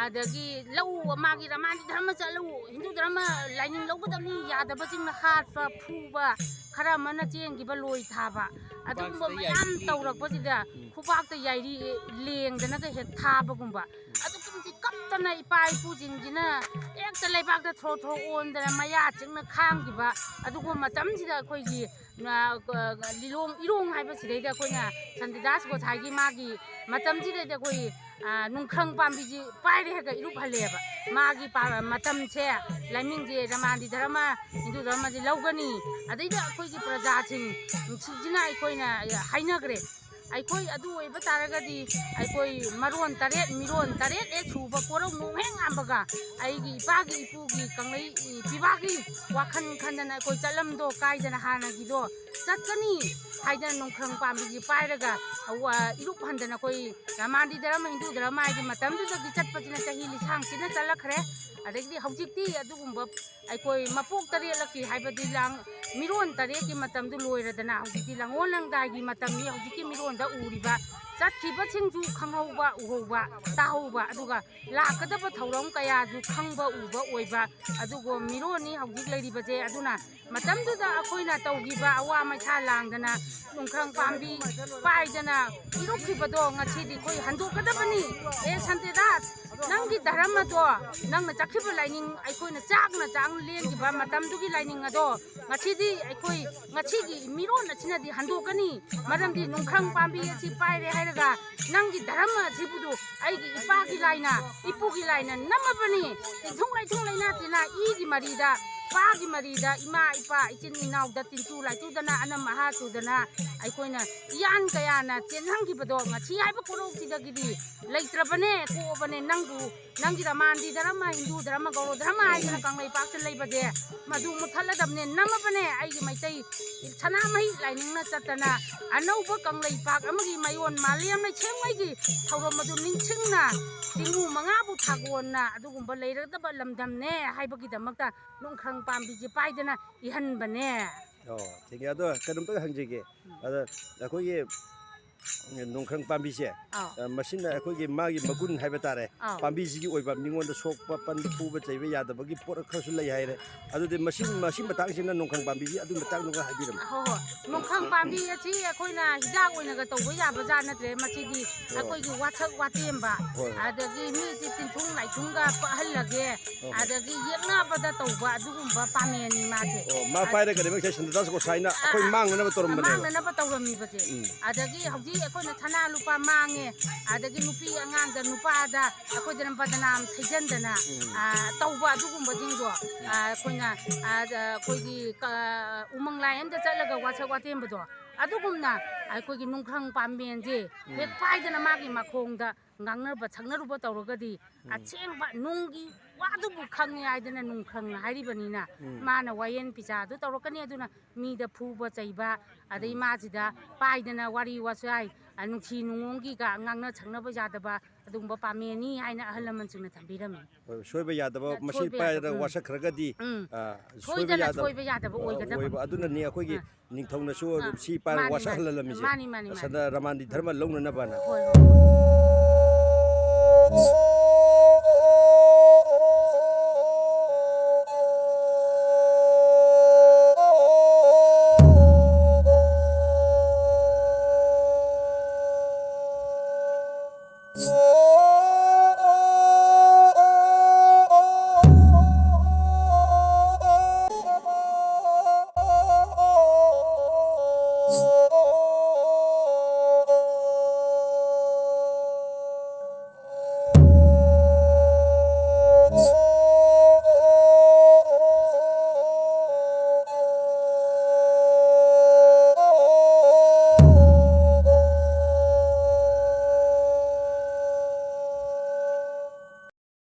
Speaker 7: ꯑꯗꯒꯤ ꯂꯧ ꯃꯥꯒꯤ ꯔꯃꯥꯟꯗꯤ ꯙꯔꯃ ꯆꯠꯂꯨ ꯍꯤꯟꯗꯨ ꯙꯔꯃ ꯂꯥꯏꯅꯤꯡ ꯂꯧꯒꯗꯕꯅꯤ ꯌꯥꯗꯕꯁꯤꯡꯅ ꯍꯥꯠꯄ ꯐꯨꯕ ꯈꯔ ꯑꯃꯅ ꯆꯦꯟꯈꯤꯕ ꯂꯣꯏ ꯊꯥꯕ ꯑꯗꯨꯒꯨꯝꯕ ꯃꯌꯥꯝ ꯇꯧꯔꯛꯄꯁꯤꯗ ꯈꯨꯕꯥꯛꯇ ꯌꯥꯏꯔꯤ ꯂꯦꯡꯗꯅꯒ ꯍꯦꯛ ꯊꯥꯕꯒꯨꯝꯕ ꯑꯗꯨꯛꯀꯤ ꯃꯇꯤꯛ ꯀꯞꯇꯅ ꯏꯄꯥ ꯏꯄꯨꯁꯤꯡꯁꯤꯅ ꯍꯦꯛꯇ ꯂꯩꯕꯥꯛꯇ ꯊ꯭ꯔꯣ ꯊ꯭ꯔꯣ ꯑꯣꯟꯗꯅ ꯃꯌꯥ ꯆꯤꯡꯅ ꯈꯥꯡꯈꯤꯕ ꯑꯗꯨꯒꯨꯝꯕ ꯃꯇꯝꯁꯤꯗ ꯑꯩꯈꯣꯏꯒꯤ ꯏꯔꯣꯡ ꯍꯥꯏꯕꯁꯤꯗꯩꯗ ꯑꯩꯈꯣꯏꯅ ꯁꯥꯟꯇꯤꯗꯥꯁ ꯒꯣꯁꯥꯏꯒꯤ ꯃꯥꯒꯤ ꯃꯇꯝꯁꯤꯗꯩꯗ ꯑꯩꯈꯣꯏ ꯅꯣꯡꯈ꯭ꯔꯪ ꯄꯥꯝꯕꯤꯁꯤ ꯄꯥꯏꯔꯦ ꯍꯥꯏꯔꯒ ꯏꯔꯨꯞꯍꯜꯂꯦꯕ ꯃꯥꯒꯤ ꯃꯇꯝꯁꯦ ꯂꯥꯏꯃꯤꯡꯁꯦ ꯔꯃꯥꯟꯗꯤ ꯙꯔꯃ ꯍꯤꯟꯗꯨ ꯙꯔꯃꯁꯤ ꯂꯧꯒꯅꯤ ꯑꯗꯩꯗ ꯑꯩꯈꯣꯏꯒꯤ ꯄ꯭ꯔꯖꯥꯁꯤꯡ ꯁꯤꯡꯁꯤꯅ ꯑꯩꯈꯣꯏꯅ ꯍꯥꯏꯅꯈ꯭ꯔꯦ ꯑꯩꯈꯣꯏ ꯑꯗꯨ ꯑꯣꯏꯕ ꯇꯥꯔꯒꯗꯤ ꯑꯩꯈꯣꯏ ꯃꯤꯔꯣꯟ ꯇꯔꯦꯠ ꯍꯦꯛ ꯁꯨꯕ ꯀꯣꯔꯧ ꯅꯣꯡ ꯍꯦꯛ ꯉꯥꯟꯕꯒ ꯑꯩꯒꯤ ꯏꯄꯥꯒꯤ ꯏꯄꯨꯒꯤ ꯀꯪꯂꯩ ꯄꯤꯕꯥꯒꯤ ꯋꯥꯈꯜ ꯈꯟꯗꯅ ꯑꯩꯈꯣꯏ ꯆꯠꯂꯝꯗꯣ ꯀꯥꯏꯗꯅ ꯍꯥꯟꯅꯒꯤꯗꯣ ꯆꯠꯀꯅꯤ ꯍꯥꯏꯗꯅ ꯅꯣꯡꯈ꯭ꯔꯪ ꯄꯥꯝꯕꯤꯁꯤ ꯄꯥꯏꯔꯒ ꯏꯔꯨꯞ ꯍꯟꯗꯅ ꯑꯩꯈꯣꯏ ꯔꯃꯥꯟꯗꯤ ꯙꯔꯃ ꯍꯤꯟꯗꯨ ꯙꯔꯃ ꯍꯥꯏꯗꯤ ꯃꯇꯝꯗꯨꯗꯒꯤ ꯆꯠꯄꯁꯤꯅ ꯆꯍꯤ ꯂꯤꯁꯥꯡꯁꯤꯅ ꯆꯠꯂꯛꯈ꯭ꯔꯦ ꯑꯗꯒꯤꯗꯤ ꯍꯧꯖꯤꯛꯇꯤ ꯑꯗꯨꯒꯨꯝꯕ ꯑꯩꯈꯣꯏ ꯃꯄꯣꯛ ꯇꯔꯦꯠꯂꯛꯀꯤ ꯍꯥꯏꯕꯗꯤ ꯃꯤꯔꯣꯟ ꯇꯔꯦꯠꯀꯤ ꯃꯇꯝꯗꯨ ꯂꯣꯏꯔꯗꯅ ꯍꯧꯖꯤꯛꯇꯤ ꯂꯥꯡꯑꯣꯜ ꯂꯪꯗꯥꯏꯒꯤ ꯃꯇꯝꯅꯤ ꯍꯧꯖꯤꯛꯀꯤ ꯃꯤꯔꯣꯟꯗ ꯎꯔꯤꯕ ꯆꯠꯈꯤꯕꯁꯤꯡꯁꯨ ꯈꯪꯍꯧꯕ ꯎꯍꯧꯕ ꯇꯥꯍꯧꯕ ꯑꯗꯨꯒ ꯂꯥꯛꯀꯗꯕ ꯊꯧꯔꯝ ꯀꯌꯥꯁꯨ ꯈꯪꯕ ꯎꯕ ꯑꯣꯏꯕ ꯑꯗꯨꯒ ꯃꯤꯔꯣꯟꯅꯤ ꯍꯧꯖꯤꯛ ꯂꯩꯔꯤꯕꯁꯦ ꯑꯗꯨꯅ ꯃꯇꯝꯗꯨꯗ ꯑꯩꯈꯣꯏꯅ ꯇꯧꯈꯤꯕ ꯑꯋꯥ ꯃꯩꯁꯥ ꯂꯥꯡꯗꯅ ꯅꯣꯡꯈ꯭ꯔꯪ ꯄꯥꯝꯕꯤ ꯄꯥꯏꯗꯅ ꯏꯔꯨꯞꯈꯤꯕꯗꯣ ꯉꯁꯤꯗꯤ ꯑꯩꯈꯣꯏ ꯍꯟꯗꯣꯛꯀꯗꯕꯅꯤ ꯁꯥꯟꯇꯤꯗꯥꯁ ꯅꯪꯒꯤ ꯙꯔꯃꯗꯣ ꯅꯪꯅ ꯆꯠꯈꯤꯕ ꯂꯥꯏꯅꯤꯡ ꯑꯩꯈꯣꯏꯅ ꯆꯥꯛꯅ ꯂꯦꯟꯈꯤꯕ ꯃꯇꯝꯗꯨꯒꯤ ꯂꯥꯏꯅꯤꯡ ꯑꯗꯣ ꯉꯁꯤꯗꯤ ꯑꯩꯈꯣꯏ ꯉꯁꯤꯒꯤ ꯃꯤꯔꯣꯟ ꯑꯁꯤꯅꯗꯤ ꯍꯟꯗꯣꯛꯀꯅꯤ ꯃꯔꯝꯗꯤ ꯅꯣꯡꯈ꯭ꯔꯪ ꯄꯥꯝꯕꯤ ꯑꯁꯤ ꯄꯥꯏꯔꯦ ꯍꯥꯏꯔꯒ ꯅꯪꯒꯤ ꯙꯔꯃ ꯑꯁꯤꯕꯨꯗꯨ ꯑꯩꯒꯤ ꯏꯄꯥꯒꯤ ꯂꯥꯏꯅ ꯏꯄꯨꯒꯤ ꯂꯥꯏꯅ ꯅꯝꯃꯕꯅꯤ ꯇꯤꯟꯊꯨꯡ ꯂꯩꯊꯨꯡ ꯂꯩꯅꯥ ꯇꯤꯟꯅꯥ ꯏꯒꯤ ꯃꯔꯤꯗ ꯄꯥꯒꯤ ꯃꯔꯤꯗ ꯏꯃꯥ ꯏꯄꯥ ꯏꯆꯤꯟ ꯏꯅꯥꯎꯗ ꯇꯤꯟꯆꯨ ꯂꯥꯏꯆꯨꯗꯅ ꯑꯅꯝ ꯑꯍꯥ ꯆꯨꯗꯅ ꯑꯩꯈꯣꯏꯅ ꯏꯌꯥꯟ ꯀꯌꯥꯅ ꯆꯦꯟꯍꯟꯈꯤꯕꯗꯣ ꯉꯁꯤ ꯍꯥꯏꯕ ꯀꯣꯔꯧꯁꯤꯗꯒꯤꯗꯤ ꯂꯩꯇ꯭ꯔꯕꯅꯦ ꯀꯣꯛꯑꯕꯅꯦ ꯅꯪꯒꯤ ꯔꯃꯥꯟꯗꯤ ꯙꯔꯃ ꯍꯤꯟꯗꯨ ꯙꯔꯃ ꯒꯧꯔꯣ ꯙꯔꯃ ꯍꯥꯏꯗꯅ ꯀꯪꯂꯩꯄꯥꯛꯇ ꯂꯩꯕꯁꯦ ꯃꯗꯨ ꯃꯨꯠꯊꯠꯂꯗꯕꯅꯦ ꯅꯝꯃꯕꯅꯦ ꯑꯩꯒꯤ ꯃꯩꯇꯩ ꯁꯅꯥꯃꯍꯤ ꯂꯥꯏꯅꯤꯡꯅ ꯆꯠꯇꯅ ꯑꯅꯧꯕ ꯀꯪꯂꯩꯄꯥꯛ ꯑꯃꯒꯤ ꯃꯌꯣꯟ ꯃꯥꯂꯦꯝ ꯂꯩꯁꯦꯝꯉꯩꯒꯤ ꯊꯧꯔꯝ ꯑꯗꯨ ꯅꯤꯡꯁꯤꯡꯅ ꯆꯤꯡꯃꯨ ꯃꯉꯥꯕꯨ ꯊꯥꯒꯣꯟꯅ ꯑꯗꯨꯒꯨꯝꯕ ꯂꯩꯔꯗꯕ ꯂꯝꯗꯝꯅꯦ ꯍꯥꯏꯕꯒꯤꯗꯃꯛꯇ ꯅꯣꯡꯈ꯭ꯔꯪ ꯄꯥꯝꯕꯤꯁꯦ ꯄꯥꯏꯗꯅ ꯏꯍꯟꯕꯅꯦ.
Speaker 1: ꯊꯦꯡꯀꯦ ꯑꯗꯣ ꯀꯩꯅꯣꯝꯇ ꯍꯪꯖꯒꯦ ꯑꯗ ꯑꯩꯈꯣꯏꯒꯤ ꯅꯣꯡꯈ꯭ꯔꯪ ꯄꯥꯝꯕꯤꯁꯦ ꯃꯁꯤꯅ ꯑꯩꯈꯣꯏꯒꯤ ꯃꯥꯒꯤ ꯃꯒꯨꯟ ꯍꯥꯏꯕ ꯇꯥꯔꯦ ꯄꯥꯝꯕꯤꯁꯤꯒꯤ ꯑꯣꯏꯕ ꯃꯤꯉꯣꯟꯗ ꯁꯣꯛꯄ ꯄꯟꯕ ꯄꯨꯕ ꯆꯩꯕ ꯌꯥꯗꯕꯒꯤ ꯄꯣꯠ ꯈꯔꯁꯨ ꯂꯩ ꯍꯥꯏꯔꯦ ꯑꯗꯨꯗꯤ ꯃꯁꯤ ꯃꯇꯥꯡꯁꯤꯅ ꯅꯣꯡꯈ꯭ꯔꯪ ꯄꯥꯝꯕꯤꯁꯤ ꯑꯗꯨꯒꯤ ꯃꯇꯥꯡꯗꯨꯒ ꯍꯥꯏꯕꯤꯔꯝꯃꯨ.
Speaker 7: ꯍꯣꯏ ꯅꯣꯡꯈ꯭ꯔꯪ ꯄꯥꯝꯕꯤ ꯑꯁꯤ ꯑꯩꯈꯣꯏꯅ ꯍꯤꯗꯥꯛ ꯑꯣꯏꯅꯒ ꯇꯧꯕ ꯌꯥꯕ ꯖꯥꯠ ꯅꯠꯇ꯭ꯔꯦ ꯃꯁꯤꯗꯤ ꯑꯩꯈꯣꯏꯒꯤ ꯋꯥꯊꯛ ꯋꯥꯇꯦꯝꯕ ꯑꯗꯒꯤ ꯃꯤꯁꯤ ꯇꯤꯟꯊꯨꯡ ꯂꯥꯏꯊꯨꯡꯒ ꯄꯛꯍꯜꯂꯒꯦ ꯑꯗꯒꯤ ꯌꯦꯛꯅꯕꯗ ꯇꯧꯕ ꯑꯗꯨꯒꯨꯝꯕ ꯄꯥꯃꯦꯟꯅꯤ ꯃꯥꯁꯦ.
Speaker 1: ꯃꯥ ꯄꯥꯏꯔꯒꯗꯤ ꯃꯁꯤ ꯁꯥꯟꯇꯤꯗꯥꯁ ꯒꯣꯁꯥꯏꯅ ꯑꯩꯈꯣꯏ ꯃꯥꯡꯅꯅꯕ ꯇꯧꯔꯝꯕꯅꯦꯕ.
Speaker 7: ꯃꯥꯡꯅꯅꯕ ꯇꯧꯔꯝꯃꯤꯕꯁꯦ. ꯑꯗꯒꯤ ꯍꯧꯖꯤꯛ ꯑꯩꯈꯣꯏꯅ ꯁꯅꯥ ꯂꯨꯄꯥ ꯃꯥꯡꯉꯦ ꯑꯗꯒꯤ ꯅꯨꯄꯤ ꯑꯉꯥꯡꯗ ꯅꯨꯄꯥꯗ ꯑꯩꯈꯣꯏꯗꯅ ꯕꯗꯅꯥꯝ ꯊꯩꯖꯟꯗꯅ ꯇꯧꯕ ꯑꯗꯨꯒꯨꯝꯕꯁꯤꯡꯗꯣ ꯑꯩꯈꯣꯏꯅ ꯑꯩꯈꯣꯏꯒꯤ ꯎꯃꯪ ꯂꯥꯏ ꯑꯃꯗ ꯆꯠꯂꯒ ꯋꯥꯁꯛ ꯋꯥꯇꯦꯝꯕꯗꯣ ꯑꯗꯨꯒꯨꯝꯅ ꯑꯩꯈꯣꯏꯒꯤ ꯅꯣꯡꯈ꯭ꯔꯪ ꯄꯥꯝꯕꯦꯟꯁꯦ ꯍꯦꯛ ꯄꯥꯏꯗꯅ ꯃꯥꯒꯤ ꯃꯈꯣꯡꯗ ꯉꯥꯡꯅꯕ ꯁꯛꯅꯔꯨꯕ ꯇꯧꯔꯒꯗꯤ ꯑꯁꯦꯡꯕ ꯅꯨꯡꯒꯤ ꯋꯥꯗꯨꯕꯨ ꯈꯪꯉꯦ ꯍꯥꯏꯗꯅ ꯅꯣꯡꯈ꯭ꯔꯪ ꯍꯥꯏꯔꯤꯕꯅꯤꯅ ꯃꯥꯅ ꯋꯥꯌꯦꯟ ꯄꯤꯆꯥꯗꯨ ꯇꯧꯔꯛꯀꯅꯤ ꯑꯗꯨꯅ ꯃꯤꯗ ꯐꯨꯕ ꯆꯩꯕ ꯑꯗꯩ ꯃꯥꯁꯤꯗ ꯄꯥꯏꯗꯅ ꯋꯥꯔꯤ ꯋꯥꯆꯥꯏ ꯅꯨꯡꯁꯤ ꯅꯨꯡꯉꯣꯟꯒꯤꯒ ꯉꯥꯡꯅ ꯁꯛꯅꯕ ꯌꯥꯗꯕ ꯑꯗꯨꯒꯨꯝꯕ ꯄꯥꯃꯦꯟꯅꯤ ꯍꯥꯏꯅ ꯑꯍꯜ ꯂꯃꯟꯁꯤꯡꯅ ꯊꯝꯕꯤꯔꯝꯃꯤ.
Speaker 1: ꯁꯣꯏꯕ ꯌꯥꯗꯕ ꯃꯁꯤ ꯄꯥꯏꯔꯒ ꯋꯥꯁꯛꯈ꯭ꯔꯒꯗꯤ
Speaker 7: ꯁꯣꯏꯗꯅ ꯁꯣꯏꯕ ꯌꯥꯗꯕ ꯑꯣꯏꯒꯗꯕ
Speaker 1: ꯑꯗꯨꯅꯅꯤ ꯑꯩꯈꯣꯏꯒꯤ ꯅꯤꯡꯊꯧꯅꯁꯨ ꯁꯤ ꯄꯥꯏꯔꯒ ꯋꯥꯁꯛꯍꯜꯂꯝꯃꯤꯁꯦ ꯔꯃꯥꯟꯗꯤ ꯙꯔꯃ ꯂꯧꯅꯅꯕꯅ.